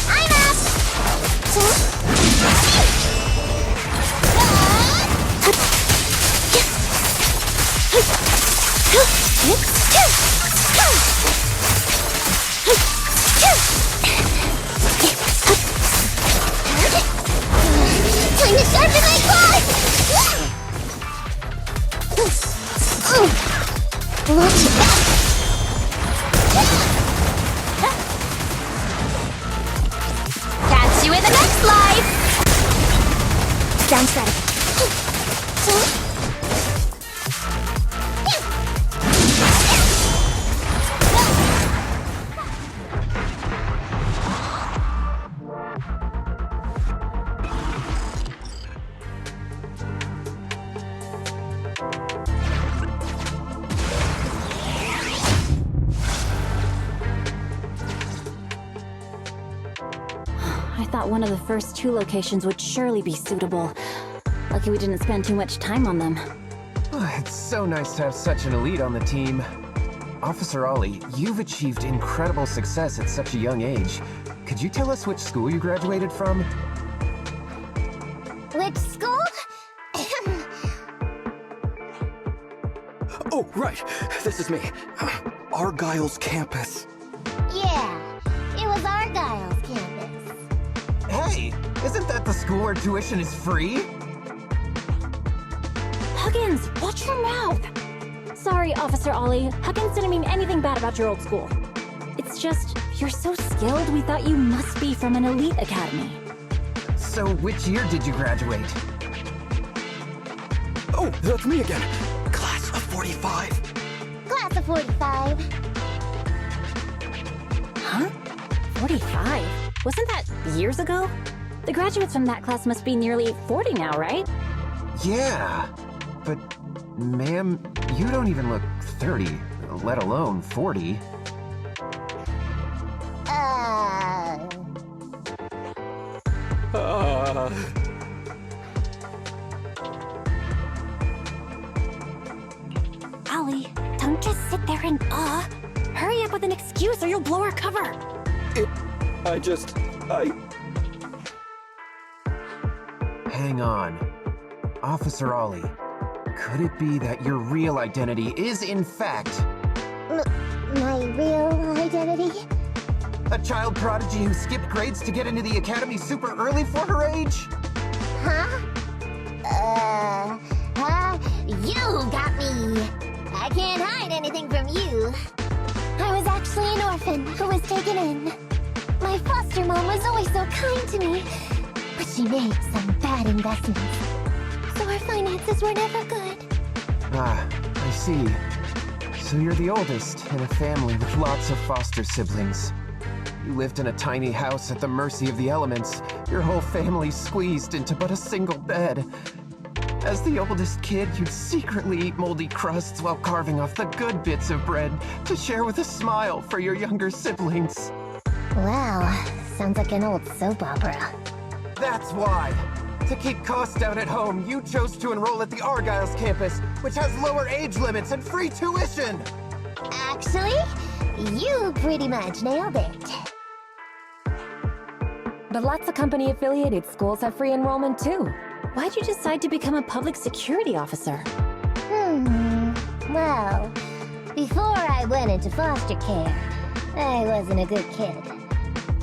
I'm up! Time to sharpen my claws! Watch it back! Catch you in the next life! Sounds right. I thought one of the first 2 locations would surely be suitable. Lucky we didn't spend too much time on them. It's so nice to have such an elite on the team. Officer Ollie, you've achieved incredible success at such a young age. Could you tell us which school you graduated from? Which school? Oh, right. This is me. Argyle's campus. Yeah, it was Argyle's campus. Hey, isn't that the school where tuition is free? Huggins, watch your mouth! Sorry, Officer Ollie. Huggins didn't mean anything bad about your old school. It's just, you're so skilled, we thought you must be from an elite academy. So which year did you graduate? Oh, that's me again. Class of 45. Class of 45. Huh? 45? Wasn't that years ago? The graduates from that class must be nearly 40 now, right? Yeah, but ma'am, you don't even look 30, let alone 40. Ollie, don't just sit there in awe. Hurry up with an excuse or you'll blow our cover. Hang on. Officer Ollie, could it be that your real identity is in fact My real identity? a child prodigy who skipped grades to get into the academy super early for her age? Huh? You got me! I can't hide anything from you. I was actually an orphan who was taken in. My foster mom was always so kind to me, but she made some bad investments. So our finances were never good. Ah, I see. So you're the oldest in a family with lots of foster siblings. You lived in a tiny house at the mercy of the elements, your whole family squeezed into but a single bed. As the oldest kid, you'd secretly eat moldy crusts while carving off the good bits of bread to share with a smile for your younger siblings. Wow, sounds like an old soap opera. That's why. To keep costs down at home, you chose to enroll at the Argyle's campus, which has lower age limits and free tuition. Actually, you pretty much nailed it. But lots of company-affiliated schools have free enrollment too. Why'd you decide to become a public security officer? Well, before I went into foster care, I wasn't a good kid.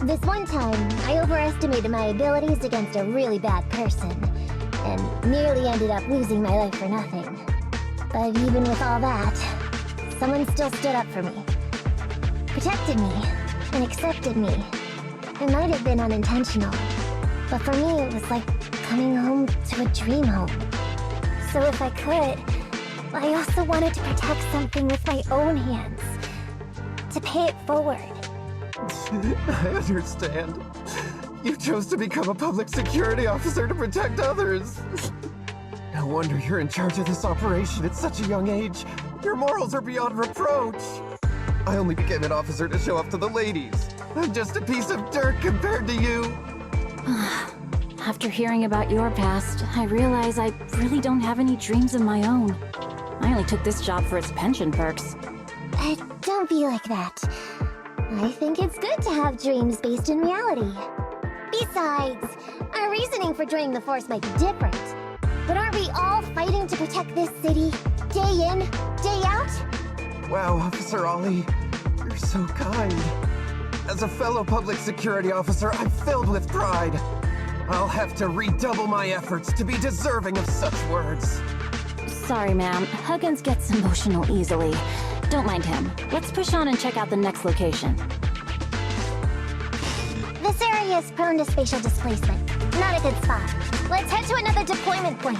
This one time, I overestimated my abilities against a really bad person, and nearly ended up losing my life for nothing. But even with all that, someone still stood up for me, protected me, and accepted me. It might have been unintentional, but for me it was like coming home to a dream home. So if I could, I also wanted to protect something with my own hands. To pay it forward. I understand. You chose to become a public security officer to protect others. No wonder you're in charge of this operation at such a young age. Your morals are beyond reproach. I only became an officer to show off to the ladies. I'm just a piece of dirt compared to you. After hearing about your past, I realize I really don't have any dreams of my own. I only took this job for its pension perks. Don't be like that. I think it's good to have dreams based in reality. Besides, our reasoning for joining the Force might be different. But aren't we all fighting to protect this city, day in, day out? Wow, Officer Ollie, you're so kind. As a fellow public security officer, I'm filled with pride. I'll have to redouble my efforts to be deserving of such words. Sorry, ma'am. Huggins gets emotional easily. Don't mind him. Let's push on and check out the next location. This area is prone to spatial displacement. Not a good spot. Let's head to another deployment point.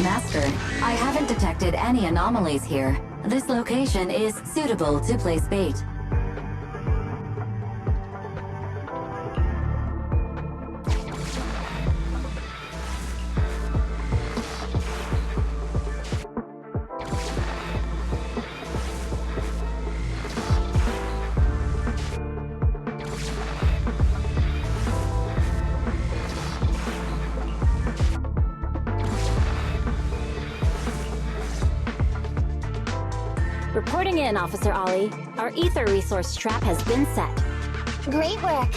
Master, I haven't detected any anomalies here. This location is suitable to place bait. Reporting in, Officer Ollie. Our ether resource trap has been set. Great work.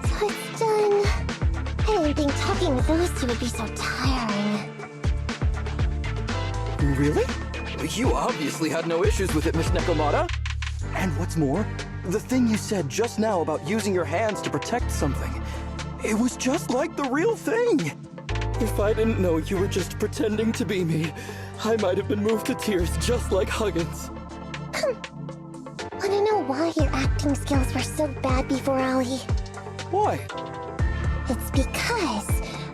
So it's done. I didn't think talking with those two would be so tiring. Really? You obviously had no issues with it, Miss Nekomata. And what's more, the thing you said just now about using your hands to protect something, it was just like the real thing. If I didn't know you were just pretending to be me, I might have been moved to tears just like Huggins. Wanna know why your acting skills were so bad before, Ollie? Why? It's because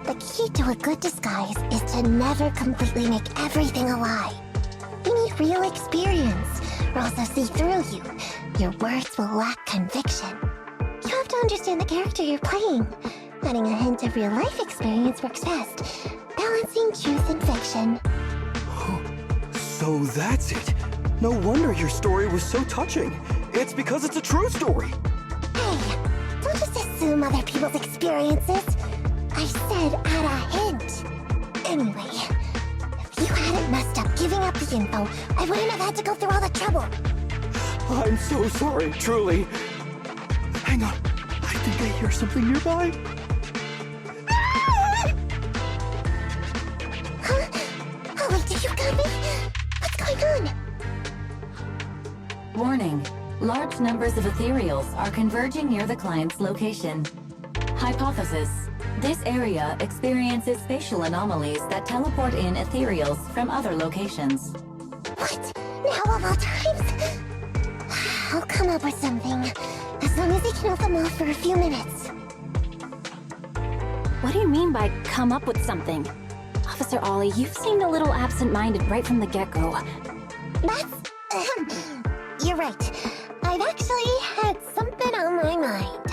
the key to a good disguise is to never completely make everything a lie. You need real experience, or else they'll see through you. Your words will lack conviction. You have to understand the character you're playing. Adding a hint of real-life experience works best, balancing truth and fiction. So that's it. No wonder your story was so touching. It's because it's a true story. Hey, don't just assume other people's experiences. I said add a hint. Anyway, if you hadn't messed up giving up the info, I wouldn't have had to go through all the trouble. I'm so sorry, truly. Hang on, I think I hear something nearby. Huh? Ollie, did you got me? What's going on? Warning. Large numbers of ethereals are converging near the client's location. Hypothesis. This area experiences spatial anomalies that teleport in ethereals from other locations. What? Now of all times? I'll come up with something. As long as they can hold them off for a few minutes. What do you mean by come up with something? Officer Ollie, you've seemed a little absent-minded right from the get-go. That's... You're right. I've actually had something on my mind.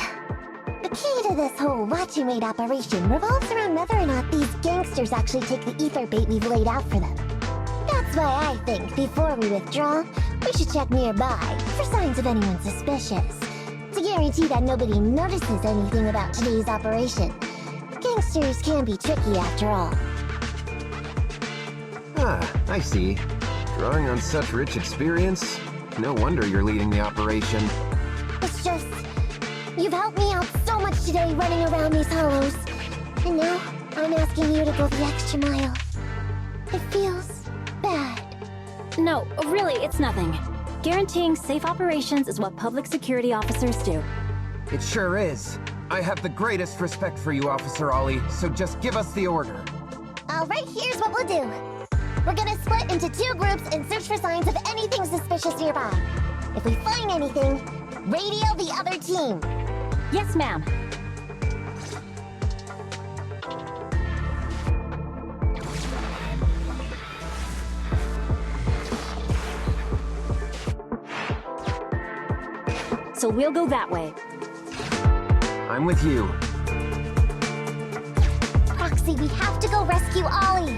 The key to this whole What You Made operation revolves around whether or not these gangsters actually take the ether bait we've laid out for them. That's why I think, before we withdraw, we should check nearby for signs of anyone suspicious. To guarantee that nobody notices anything about today's operation. Gangsters can be tricky after all. Ah, I see. Drawing on such rich experience, no wonder you're leading the operation. It's just... You've helped me out so much today running around these hollows. And now, I'm asking you to go the extra mile. It feels bad. No, really, it's nothing. Guaranteeing safe operations is what public security officers do. It sure is. I have the greatest respect for you, Officer Ollie, so just give us the order. Alright, here's what we'll do. We're gonna split into 2 groups and search for signs of anything suspicious nearby. If we find anything, radio the other team. Yes, ma'am. So we'll go that way. I'm with you. Proxy, we have to go rescue Ollie.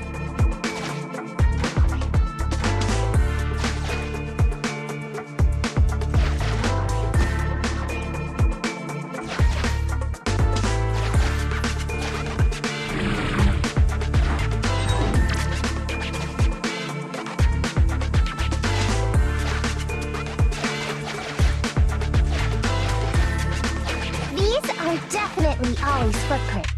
Definitely Ollie's footprints.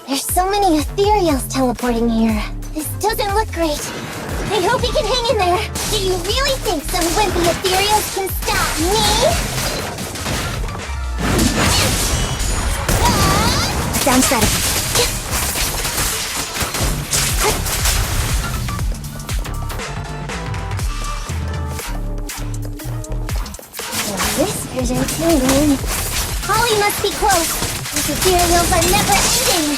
There's so many ethereals teleporting here. This doesn't look great. I hope he can hang in there. Do you really think some wimpy ethereals can stop me? Sound strategy. Whispers are tingling. Ollie must be close. These ethereals are never ending.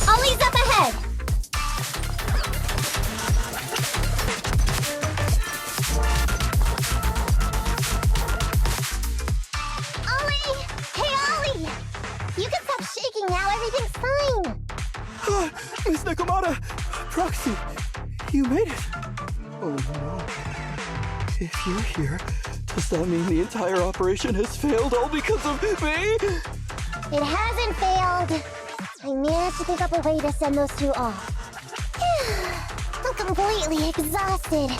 Ollie's up ahead. Ollie! Hey, Ollie! You can stop shaking now. Everything's fine. Miss Nekomata! Proxy! You made it! Oh no. If you're here, does that mean the entire operation has failed all because of me? It hasn't failed. I managed to think up a way to send those 2 off. I'm completely exhausted.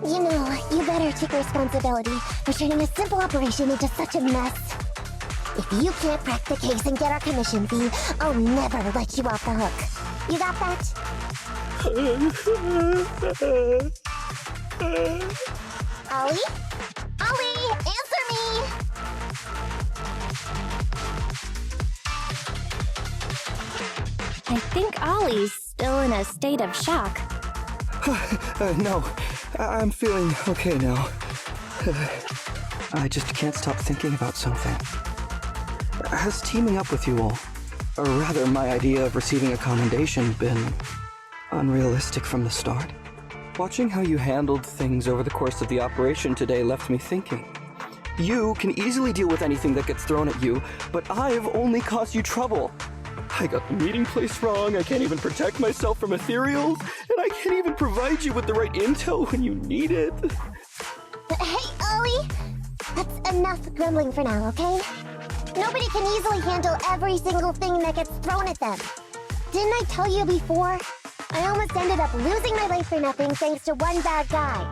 You know, you better take responsibility for turning a simple operation into such a mess. If you can't crack the case and get our commission fee, I'll never let you off the hook. You got that? Ollie? Ollie, answer me! I think Ollie's still in a state of shock. No, I'm feeling okay now. I just can't stop thinking about something. Has teaming up with you all, or rather my idea of receiving a commendation, been unrealistic from the start? Watching how you handled things over the course of the operation today left me thinking. You can easily deal with anything that gets thrown at you, but I've only caused you trouble. I got the meeting place wrong, I can't even protect myself from ethereals, and I can't even provide you with the right intel when you need it. Hey, Ollie! That's enough grumbling for now, okay? Nobody can easily handle every single thing that gets thrown at them. Didn't I tell you before? I almost ended up losing my life for nothing thanks to one bad guy.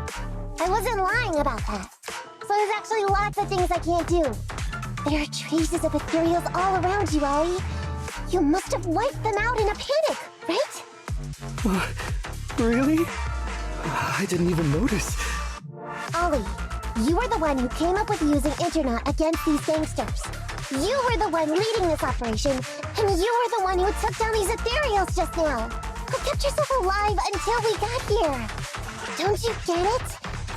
I wasn't lying about that. So there's actually lots of things I can't do. There are traces of ethereals all around you, Ollie. You must have wiped them out in a panic, right? Really? I didn't even notice. Ollie, you were the one who came up with using internet against these gangsters. You were the one leading this operation, and you were the one who took down these ethereals just now. Who kept yourself alive until we got here. Don't you get it?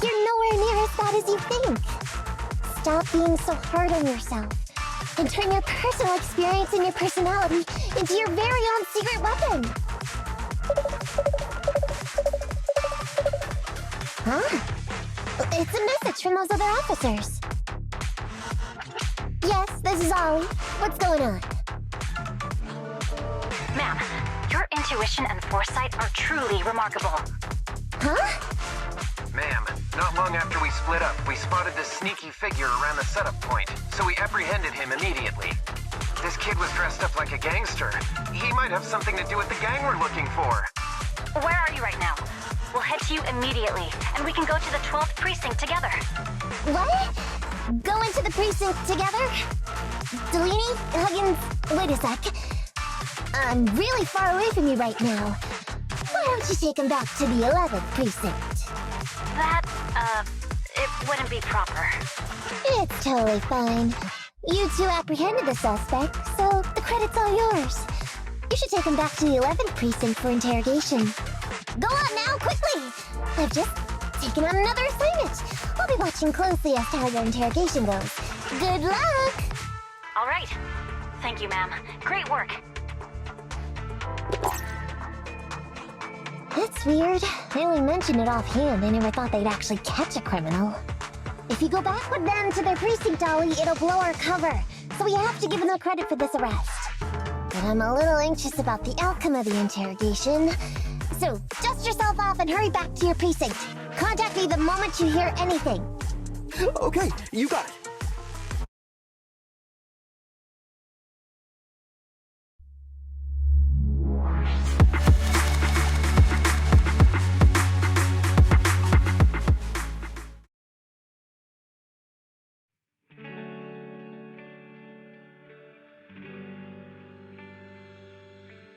You're nowhere near as bad as you think. stop being so hard on yourself and turn your personal experience and your personality into your very own secret weapon. Huh? It's a message from those other officers. Yes, this is Ollie. What's going on? Ma'am, your intuition and foresight are truly remarkable. Huh? Ma'am, not long after we split up, we spotted this sneaky figure around the setup point, so we apprehended him immediately. This kid was dressed up like a gangster. He might have something to do with the gang we're looking for. Where are you right now? We'll head to you immediately, and we can go to the 12th precinct together. What? Go into the precinct together? Delaney? Huggins? Wait a sec. I'm really far away from you right now. Why don't you take him back to the 11th precinct? That, it wouldn't be proper. It's totally fine. You two apprehended the suspect, so the credit's all yours. You should take him back to the 11th precinct for interrogation. Go on now, quickly! I've just taken on another assignment. I'll be watching closely as to how your interrogation goes. Good luck! All right. Thank you, ma'am. Great work. That's weird. I only mentioned it offhand. I never thought they'd actually catch a criminal. If you go back with them to their precinct, Ollie, it'll blow our cover. So we have to give them the credit for this arrest. But I'm a little anxious about the outcome of the interrogation. So, dust yourself off and hurry back to your precinct. Contact me the moment you hear anything. Okay, you got it.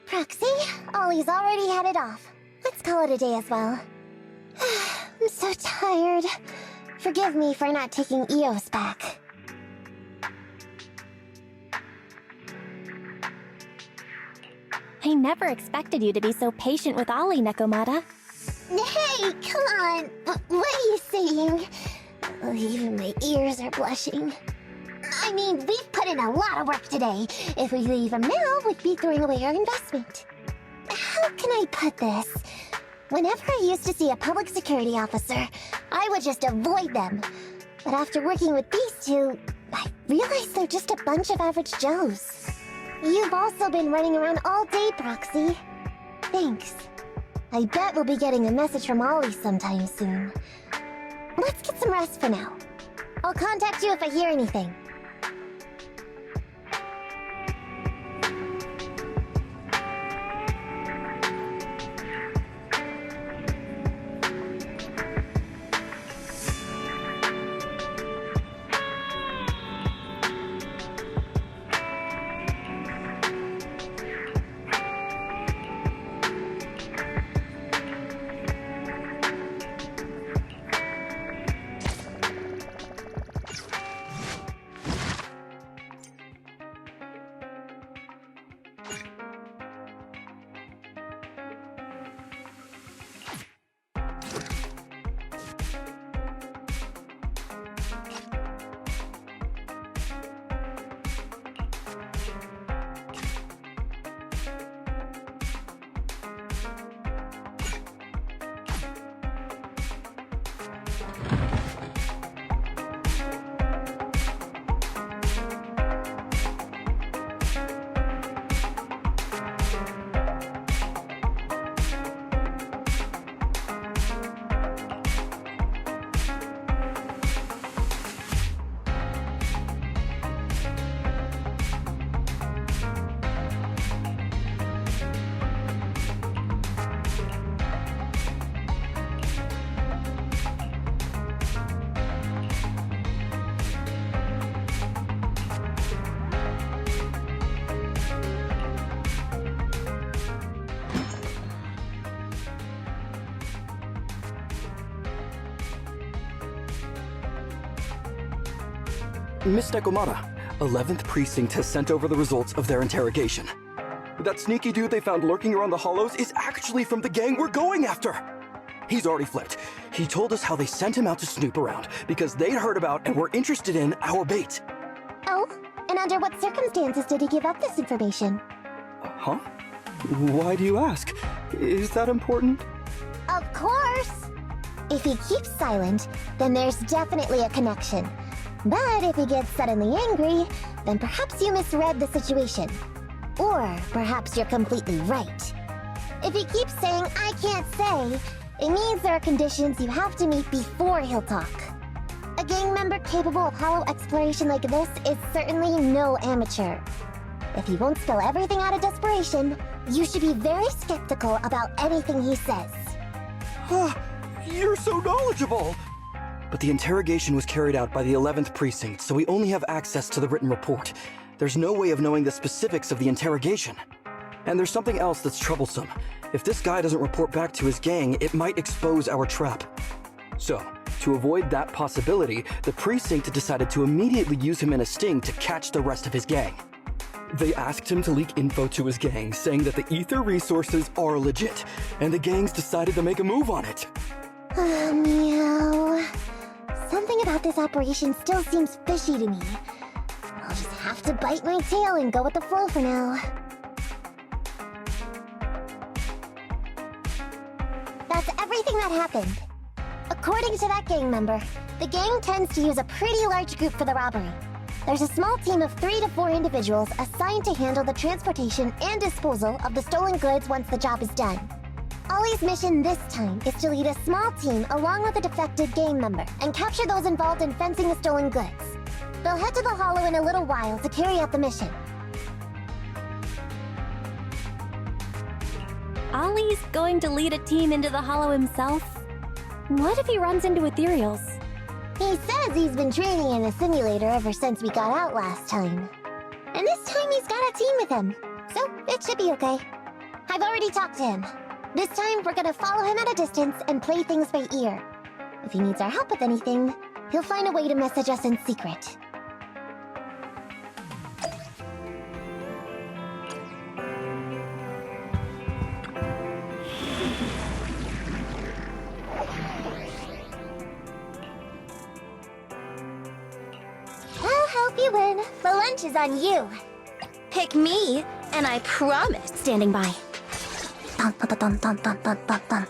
Proxy, Ollie's already headed off. Let's call it a day as well. I'm so tired. Forgive me for not taking EOS back. I never expected you to be so patient with Ollie, Nekomata. Hey, come on! What are you saying? Even my ears are blushing. I mean, we've put in a lot of work today. If we leave them now, we'd be throwing away our investment. How can I put this? Whenever I used to see a public security officer, I would just avoid them. But after working with these two, I realized they're just a bunch of average Joes. You've also been running around all day, Proxy. Thanks. I bet we'll be getting a message from Ollie sometime soon. Let's get some rest for now. I'll contact you if I hear anything. Miss Nekomata, 11th Precinct has sent over the results of their interrogation. That sneaky dude they found lurking around the hollows is actually from the gang we're going after! He's already flipped. He told us how they sent him out to snoop around because they'd heard about and were interested in our bait. Oh? And under what circumstances did he give up this information? Huh? Why do you ask? Is that important? Of course! If he keeps silent, then there's definitely a connection. But if he gets suddenly angry, then perhaps you misread the situation. Or perhaps you're completely right. If he keeps saying, "I can't say," it means there are conditions you have to meet before he'll talk. A gang member capable of hollow exploration like this is certainly no amateur. If he won't spill everything out of desperation, you should be very skeptical about anything he says. You're so knowledgeable! But the interrogation was carried out by the 11th Precinct, so we only have access to the written report. There's no way of knowing the specifics of the interrogation. And there's something else that's troublesome. If this guy doesn't report back to his gang, it might expose our trap. So, to avoid that possibility, the Precinct decided to immediately use him in a sting to catch the rest of his gang. They asked him to leak info to his gang, saying that the ether resources are legit, and the gangs decided to make a move on it. Meow. Something about this operation still seems fishy to me. I'll just have to bite my tail and go with the flow for now. That's everything that happened. According to that gang member, the gang tends to use a pretty large group for the robbery. There's a small team of 3 to 4 individuals assigned to handle the transportation and disposal of the stolen goods once the job is done. Ollie's mission this time is to lead a small team along with a defected gang member and capture those involved in fencing the stolen goods. They'll head to the Hollow in a little while to carry out the mission. Ollie's going to lead a team into the Hollow himself? What if he runs into Ethereals? He says he's been training in a simulator ever since we got out last time. And this time he's got a team with him, so it should be okay. I've already talked to him. This time we're gonna follow him at a distance and play things by ear. If he needs our help with anything, he'll find a way to message us in secret. I'll help you win. The lunch is on you. Pick me, and I promise. Standing by. Dun, dun, dun, dun, dun, dun, dun, dun.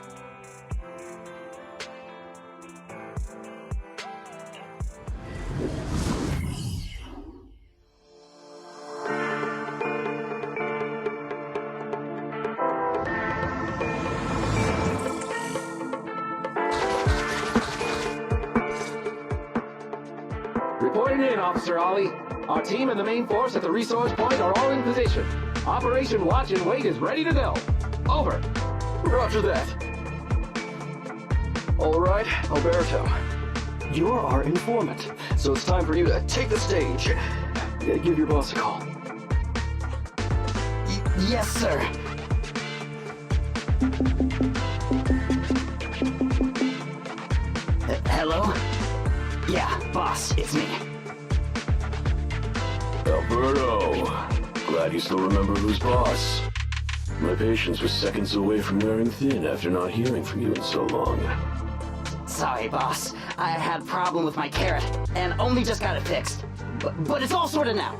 Reporting in, Officer Ollie. Our team and the main force at the resource point are all in position. Operation Watch and Wait is ready to go. Over. Roger that. All right, Alberto. You're our informant, so it's time for you to take the stage. Give your boss a call. Yes, sir. Hello? Yeah, boss, it's me. Alberto, glad you still remember who's boss. My patience was seconds away from wearing thin after not hearing from you in so long. Sorry, boss. I had a problem with my carrot, and only just got it fixed. But it's all sorted now.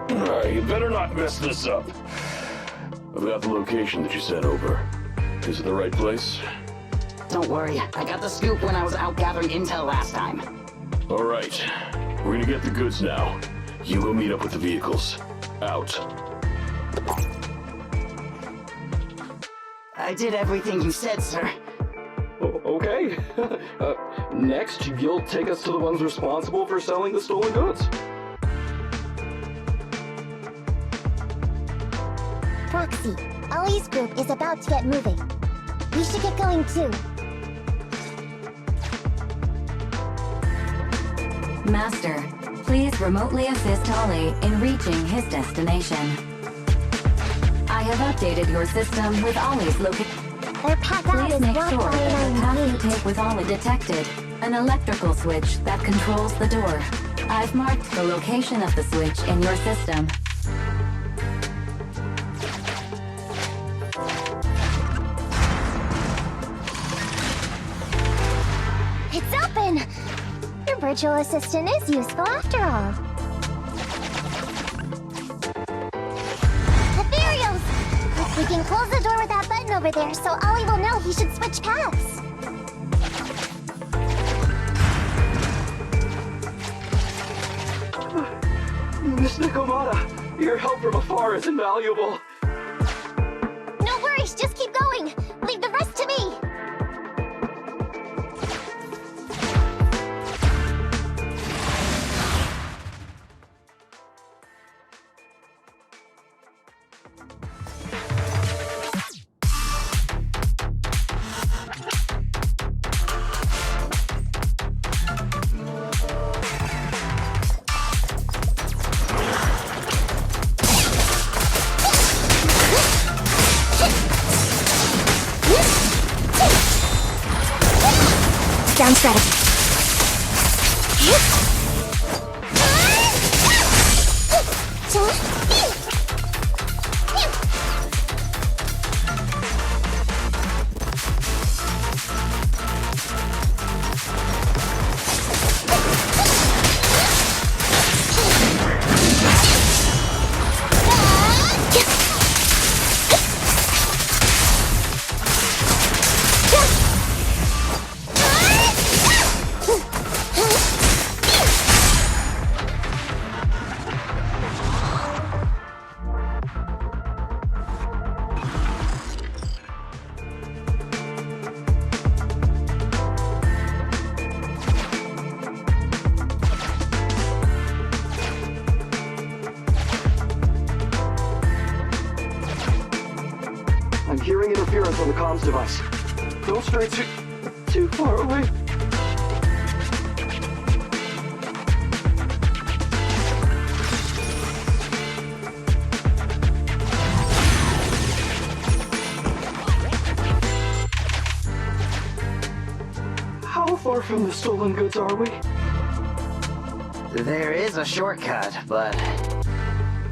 You better not mess this up. I've got the location that you sent over. Is it the right place? Don't worry, I got the scoop when I was out gathering intel last time. All right, we're gonna get the goods now. You go meet up with the vehicles. Out. I did everything you said, sir. Okay. Next, you'll take us to the ones responsible for selling the stolen goods. Proxy, Ollie's group is about to get moving. We should get going too. Master, please remotely assist Ollie in reaching his destination. I have updated your system with Ollie's location. Their path out Please is make blocked sure by that an the path iron you gate. take with Ollie detected an electrical switch that controls the door. I've marked the location of the switch in your system. virtual assistant is useful after all. Ethereals! We can close the door with that button over there so Ollie will know he should switch paths. Miss Nekomata, your help from afar is invaluable. No worries, just keep going. Leave the rest to me. Down strategy. I'm hearing interference on the comms device. Don't stray too far away. How far from the stolen goods are we? There is a shortcut, but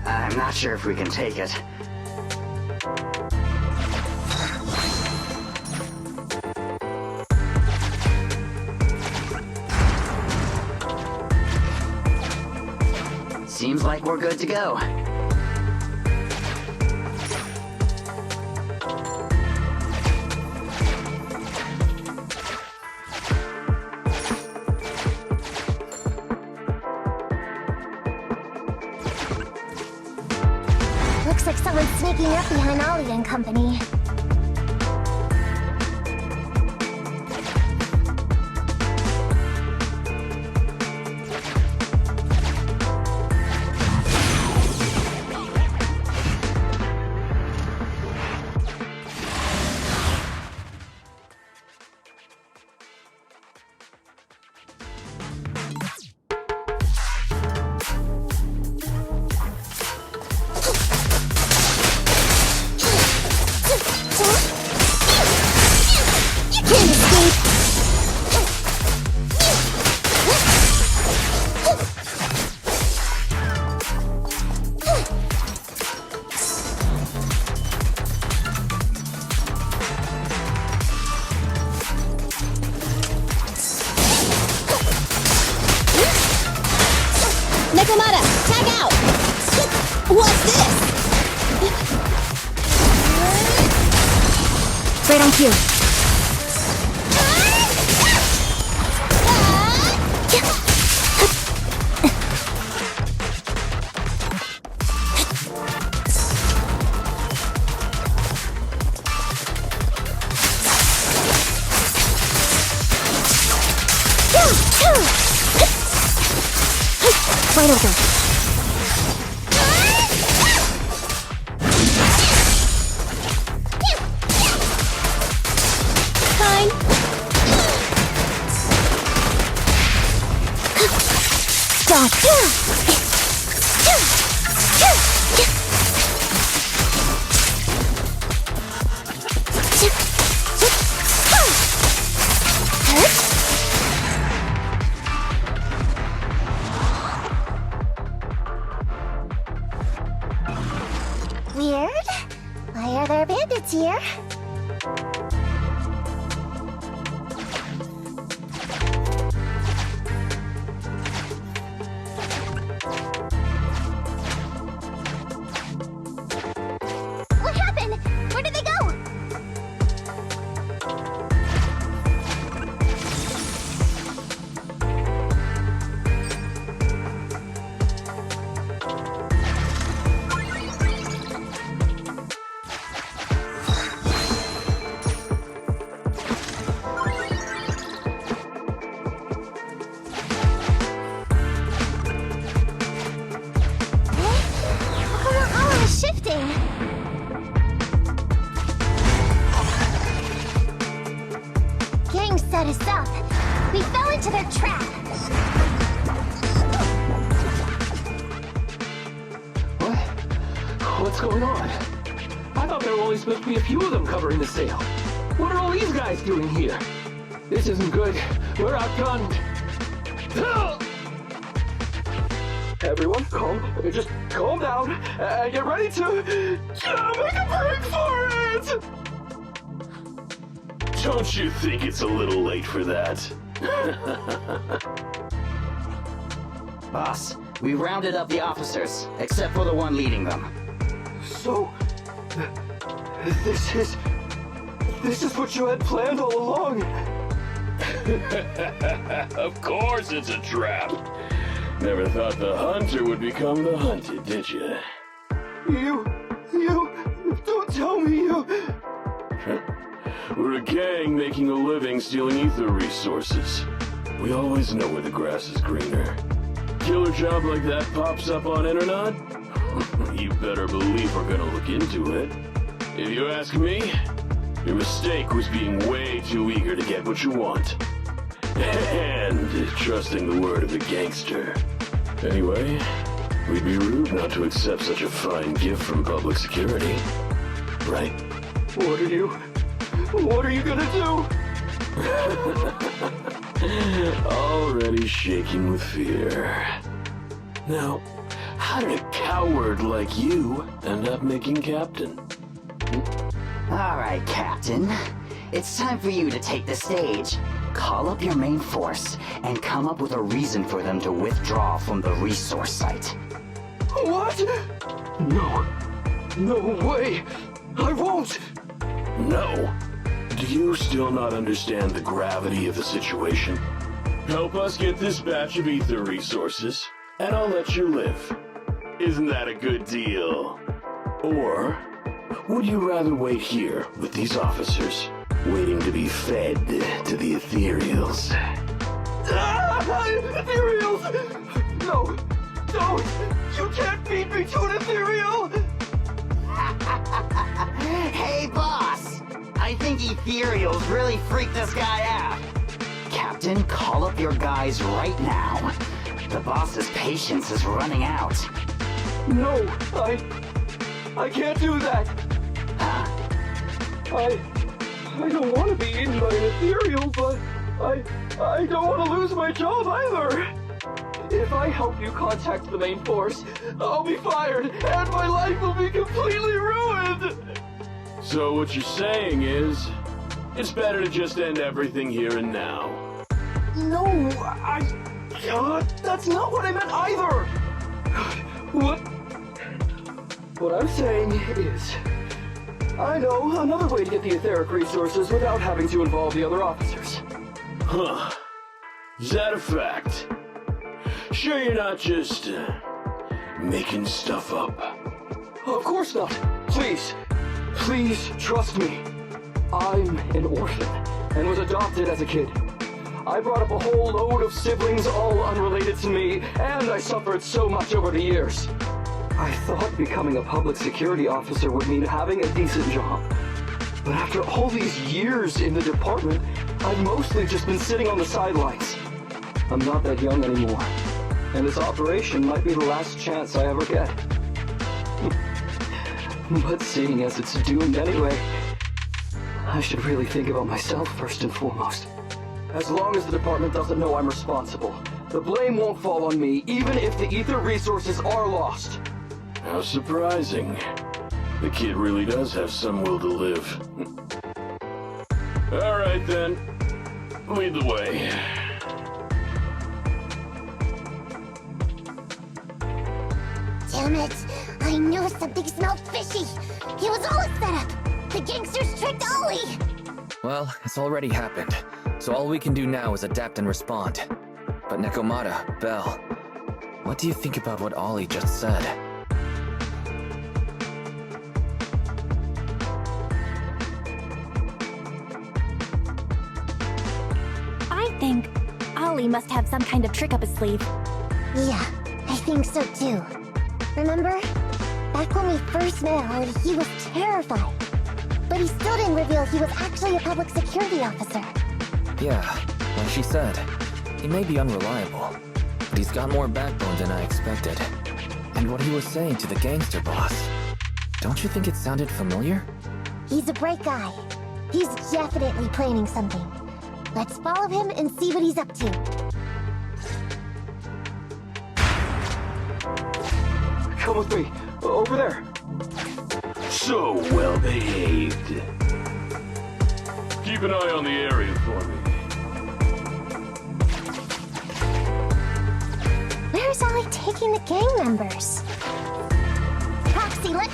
I'm not sure if we can take it. Seems like we're good to go. Looks like someone's sneaking up behind Ollie and company. Nekomata, tag out! What's this? Right on cue. Final go. Fine. Stop. Weird. Why are there bandits here? interesting. Gang set us up. We fell into their trap. What? What's going on? I thought there were only supposed to be a few of them covering the sale. What are all these guys doing here? This isn't good. We're outgunned. Everyone, just calm down and get ready to make a break for it! Don't you think it's a little late for that? Boss, we rounded up the officers, except for the one leading them. So, this is what you had planned all along? Of course it's a trap. Never thought the hunter would become the hunted, did you? You, don't tell me you... We're a gang making a living stealing ether resources. We always know where the grass is greener. Killer job like that pops up on internet? You better believe we're gonna look into it. If you ask me, your mistake was being way too eager to get what you want. And trusting the word of a gangster. Anyway, we'd be rude not to accept such a fine gift from public security. Right? What are you gonna do? Already shaking with fear. Now, how did a coward like you end up making captain? Alright, Captain. It's time for you to take the stage. Call up your main force and come up with a reason for them to withdraw from the resource site. What? No way! I won't! No? Do you still not understand the gravity of the situation? Help us get this batch of ether resources, and I'll let you live. Isn't that a good deal? Or would you rather wait here with these officers, waiting to be fed to the ethereals? Ethereals! No! Don't! You can't feed me to an ethereal! Hey, boss! I think ethereals really freaked this guy out. Captain, call up your guys right now. The boss's patience is running out. No, I can't do that. Huh? I don't want to be eaten by an ethereal, but I don't want to lose my job either. If I help you contact the main force, I'll be fired, and my life will be completely ruined! So what you're saying is, it's better to just end everything here and now. No, that's not what I meant either! What I'm saying is, I know another way to get the etheric resources without having to involve the other officers. Huh. Is that a fact? Sure you're not just, making stuff up? Of course not. Please trust me. I'm an orphan and was adopted as a kid. I brought up a whole load of siblings all unrelated to me, and I suffered so much over the years. I thought becoming a public security officer would mean having a decent job. But after all these years in the department, I've mostly just been sitting on the sidelines. I'm not that young anymore, and this operation might be the last chance I ever get. But seeing as it's doomed anyway, I should really think about myself first and foremost. As long as the department doesn't know I'm responsible, the blame won't fall on me, even if the ether resources are lost. How surprising. The kid really does have some will to live. All right then, lead the way. Damn it! I knew something smelled fishy! It was all a setup! The gangsters tricked Ollie! Well, it's already happened, so all we can do now is adapt and respond. But Nekomata, Belle, what do you think about what Ollie just said? I think Ollie must have some kind of trick up his sleeve. Yeah, I think so too. Remember? Back when we first met Ollie, he was terrified. But he still didn't reveal he was actually a public security officer. Yeah, like she said, he may be unreliable, but he's got more backbone than I expected. And what he was saying to the gangster boss, don't you think it sounded familiar? He's a bright guy. He's definitely planning something. Let's follow him and see what he's up to. Come with me. Over there. So well behaved. Keep an eye on the area for me. Where's Ollie taking the gang members? Proxy, let's...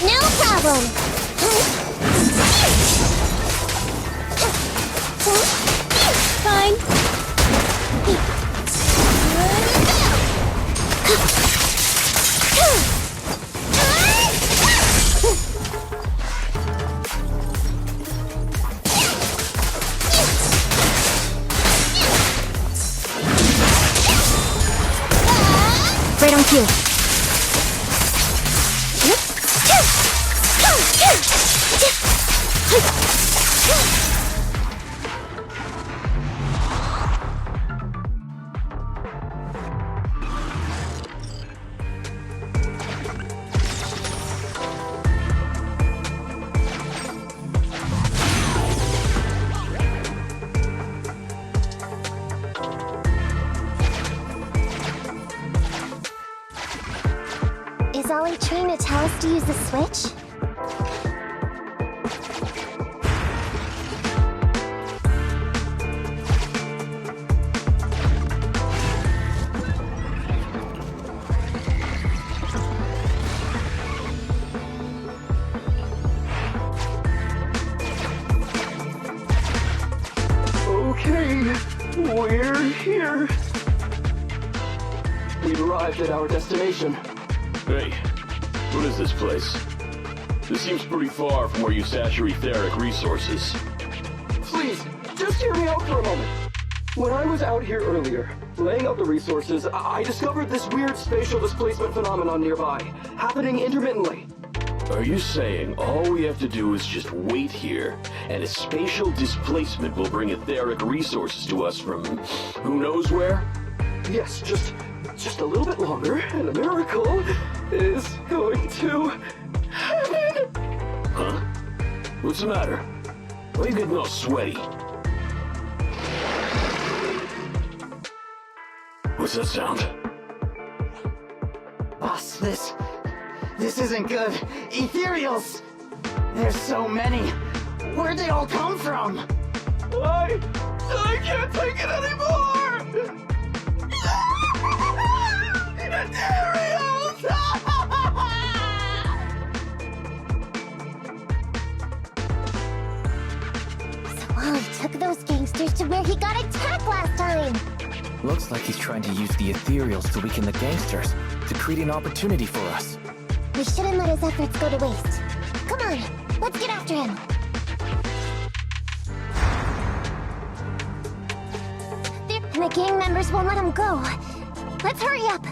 No problem! Fine. Right on cue. Is Ollie trying to tell us to use the switch? Okay, we're here. We've arrived at our destination. Hey, what is this place? This seems pretty far from where you stash your etheric resources. Please, just hear me out for a moment. When I was out here earlier, laying out the resources, I discovered this weird spatial displacement phenomenon nearby, happening intermittently. Are you saying all we have to do is just wait here, and a spatial displacement will bring etheric resources to us from who knows where? Yes, just a little bit longer, and a miracle is going to happen. Huh? What's the matter? Why are you getting all sweaty? What's that sound? Boss, this isn't good. Ethereals! There's so many. Where'd they all come from? I can't take it anymore! Ethereals! So Ollie took those gangsters to where he got attacked last time! Looks like he's trying to use the ethereals to weaken the gangsters, to create an opportunity for us. We shouldn't let his efforts go to waste. Come on, let's get after him! And the gang members won't let him go. Let's hurry up!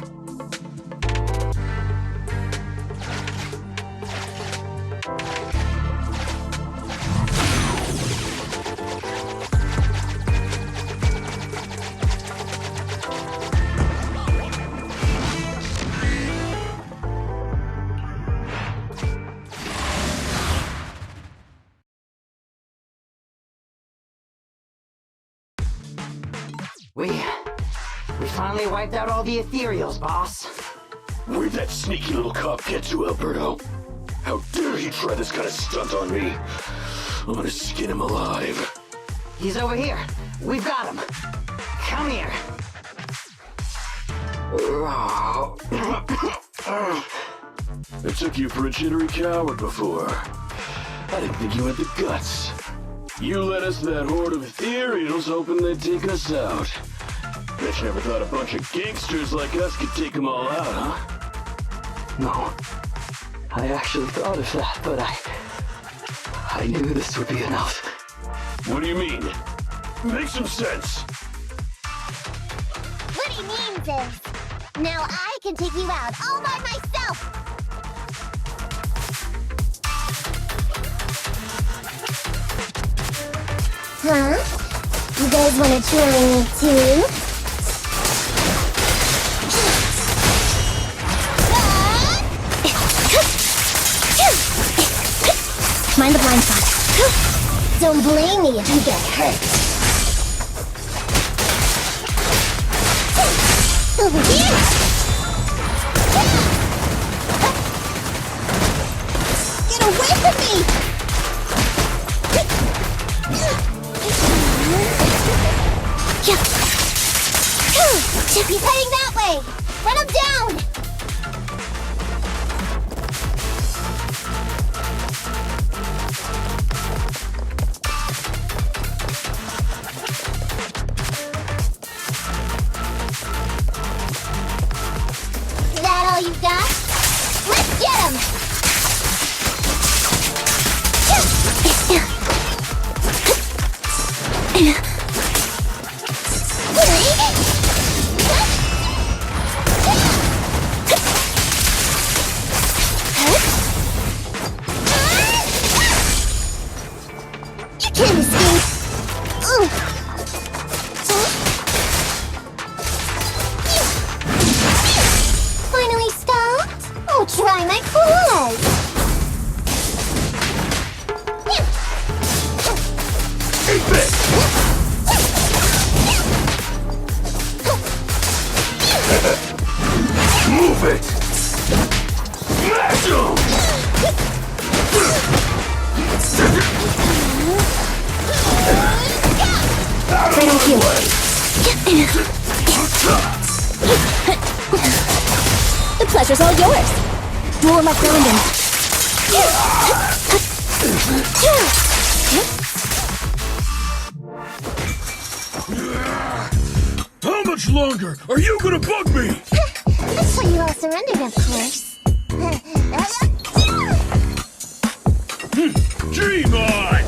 We finally wiped out all the ethereals, boss. Where'd that sneaky little cop get to, Alberto? How dare he try this kind of stunt on me? I'm gonna skin him alive. He's over here. We've got him. Come here. I took you for a jittery coward before. I didn't think you had the guts. You led us to that horde of ethereals hoping they'd take us out. Bet you never thought a bunch of gangsters like us could take them all out, huh? No. I actually thought of that, but I knew this would be enough. What do you mean? Make some sense. What he means is, now I can take you out all by myself! Huh? You guys wanna try me too? Mind the blind spot. Don't blame me if you get hurt. Over here! Get away from me! He's heading that way! Run him down! That all you got? Let's get him! You can't escape! Finally stopped? Oh, try my coolest! Eat this! Move it! Smash him! Right on cue. The pleasure's all yours. Duel like Brandon. How much longer are you gonna bug me? That's why you all surrendered, of course. Dream on!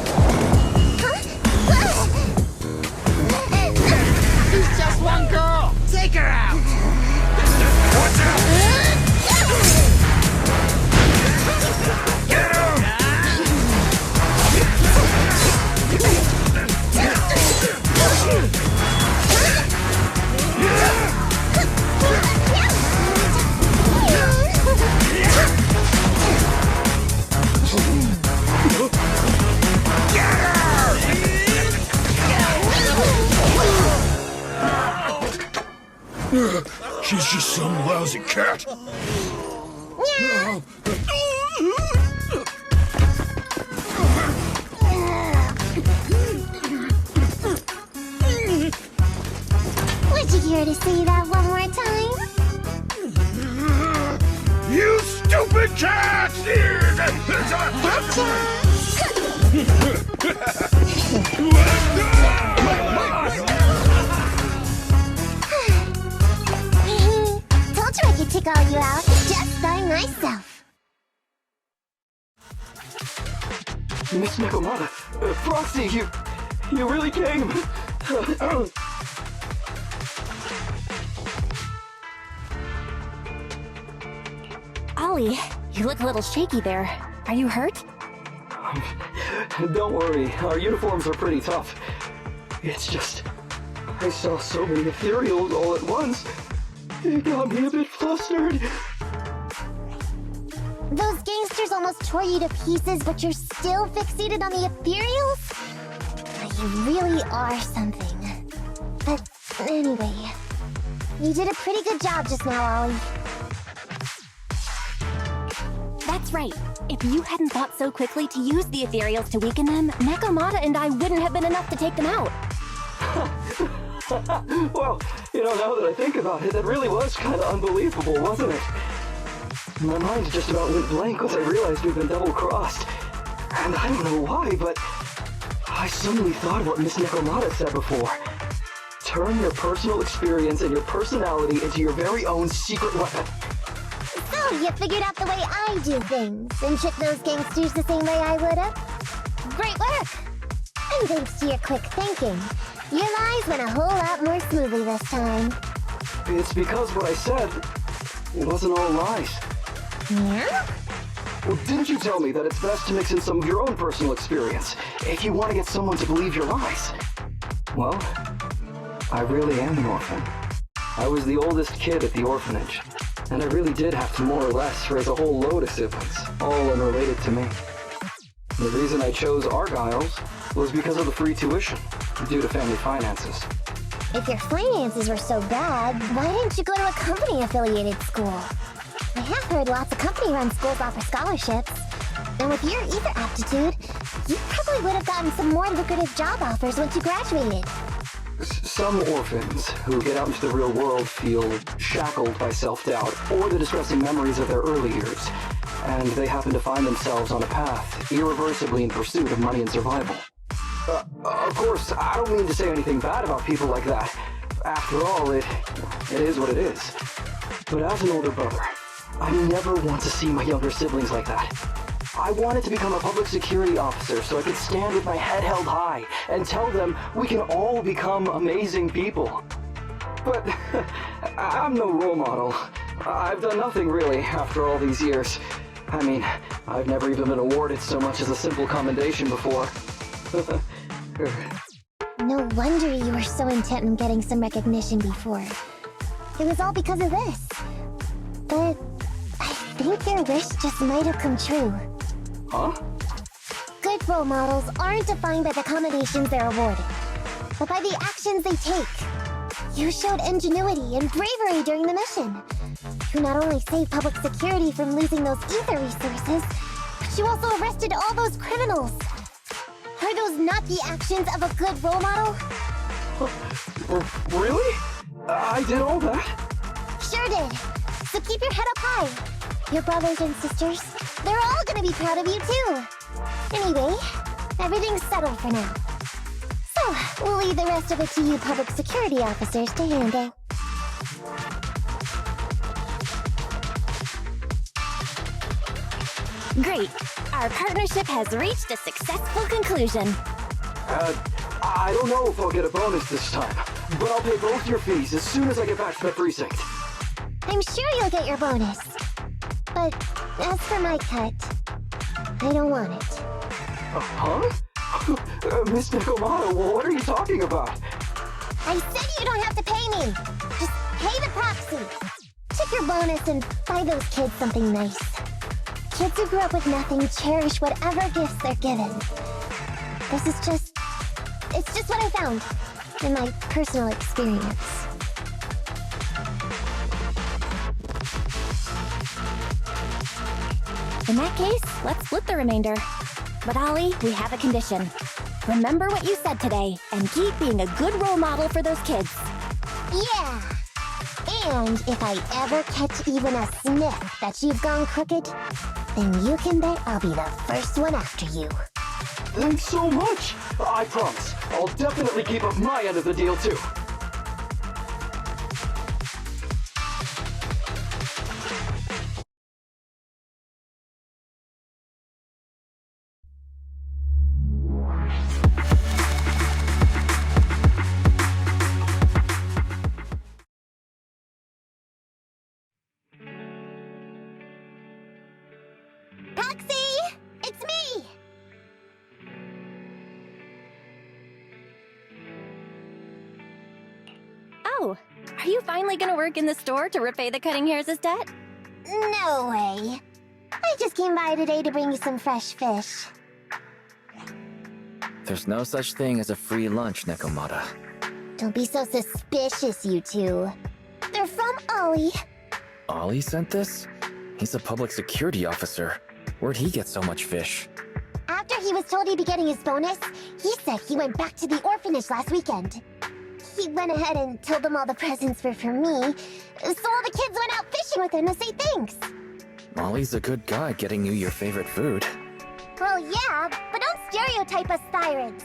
She's just one girl! Take her out! Watch out! Get him! She's just some lousy cat. Would you care to say that one more time? You stupid cat! Told you I could take all you out just by myself. Miss Nekomata, Frosty, you really came. Ollie, you look a little shaky there. Are you hurt? Don't worry, our uniforms are pretty tough. It's just, I saw so many ethereals all at once. It got me a bit flustered. Those gangsters almost tore you to pieces, but you're still fixated on the ethereals? You really are something. But Anyway, you did a pretty good job just now, Ollie. That's right. If you hadn't thought so quickly to use the ethereals to weaken them, Nekomata and I wouldn't have been enough to take them out. Well, now that I think about it, that really was kind of unbelievable, wasn't it? My mind just about went blank once I realized we'd been double-crossed. And I don't know why, but I suddenly thought of what Miss Nekomata said before. Turn your personal experience and your personality into your very own secret weapon. So, you figured out the way I do things and tricked those gangsters the same way I would've? Great work! And thanks to your quick thinking, your lies went a whole lot more smoothly this time. It's because what I said wasn't all lies. Yeah? Well, didn't you tell me that it's best to mix in some of your own personal experience if you want to get someone to believe your lies? Well, I really am an orphan. I was the oldest kid at the orphanage, and I really did have to more or less raise a whole load of siblings, all unrelated to me. The reason I chose Argyle's was because of the free tuition, due to family finances. If your finances were so bad, why didn't you go to a company-affiliated school? I have heard lots of company-run schools offer scholarships. And with your ether aptitude, you probably would have gotten some more lucrative job offers once you graduated. Some orphans who get out into the real world feel shackled by self-doubt or the distressing memories of their early years, and they happen to find themselves on a path irreversibly in pursuit of money and survival. Of course, I don't mean to say anything bad about people like that. After all, it is what it is. But as an older brother, I never want to see my younger siblings like that. I wanted to become a public security officer so I could stand with my head held high and tell them we can all become amazing people. But I'm no role model. I've done nothing really after all these years. I mean, I've never even been awarded so much as a simple commendation before. No wonder you were so intent on getting some recognition before. It was all because of this. But I think your wish just might have come true. Huh? Good role models aren't defined by the commendations they're awarded, but by the actions they take. You showed ingenuity and bravery during the mission. You not only saved public security from losing those ether resources, but you also arrested all those criminals. Are those not the actions of a good role model? Really? I did all that? Sure did. So keep your head up high. Your brothers and sisters, they're all gonna be proud of you too. Anyway, everything's settled for now. So, we'll leave the rest of it to you public security officers to handle. Great. Our partnership has reached a successful conclusion. I don't know if I'll get a bonus this time, but I'll pay both your fees as soon as I get back to the precinct. I'm sure you'll get your bonus. But as for my cut, I don't want it. Huh? Miss Nekomata, what are you talking about? I said you don't have to pay me! Just pay the proxy! Take your bonus and buy those kids something nice. Kids who grew up with nothing cherish whatever gifts they're given. It's just what I found in my personal experience. In that case, let's split the remainder. But Ollie, we have a condition. Remember what you said today, and keep being a good role model for those kids. Yeah! And if I ever catch even a sniff that you've gone crooked, then you can bet I'll be the first one after you. Thanks so much! I promise, I'll definitely keep up my end of the deal too. Proxy! It's me! Oh, are you finally gonna work in the store to repay the Cutting Hair's debt? No way. I just came by today to bring you some fresh fish. There's no such thing as a free lunch, Nekomata. Don't be so suspicious, you two. They're from Ollie. Ollie sent this? He's a public security officer. Where'd he get so much fish? After he was told he'd be getting his bonus, he said he went back to the orphanage last weekend. He went ahead and told them all the presents were for me, so all the kids went out fishing with him to say thanks. Ollie's a good guy getting you your favorite food. Well, yeah, but don't stereotype us Thyrans.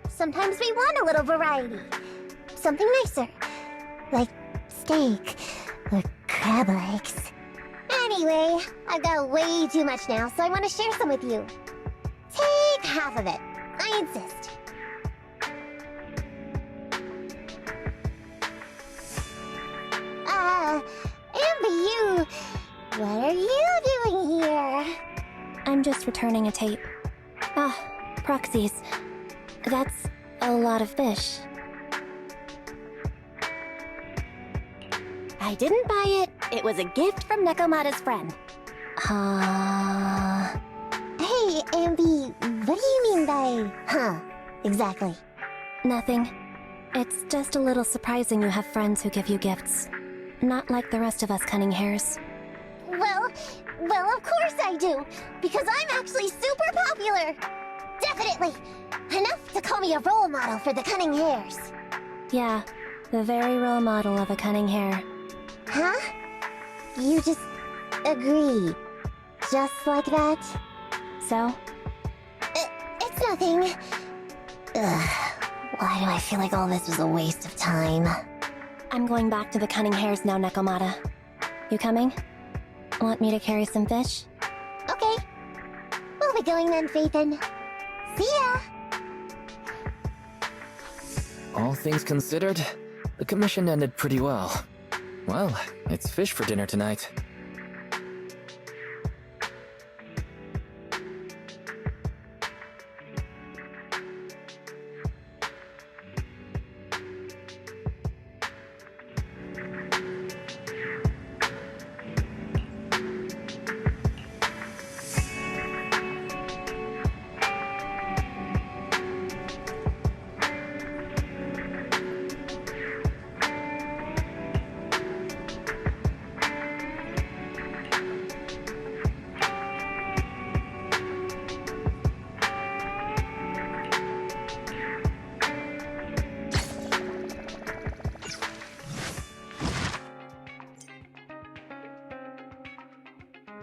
Sometimes we want a little variety. Something nicer. Like steak or crab legs. Anyway, I've got way too much now, so I want to share some with you. Take half of it. I insist. Amber, what are you doing here? I'm just returning a tape. Ah, proxies. That's a lot of fish. I didn't buy it. It was a gift from Nekomata's friend. Hey, Amby, what do you mean by, exactly? Nothing. It's just a little surprising you have friends who give you gifts. Not like the rest of us cunning hares. Well, of course I do, because I'm actually super popular. Definitely. Enough to call me a role model for the cunning hares. Yeah, the very role model of a cunning hare. Huh? You just agree. Just like that? So? It's nothing. Ugh. Why do I feel like all this was a waste of time? I'm going back to the cunning hares now, Nekomata. You coming? Want me to carry some fish? Okay. We'll be going then, Phaethon. See ya! All things considered, the commission ended pretty well. Well, it's fish for dinner tonight.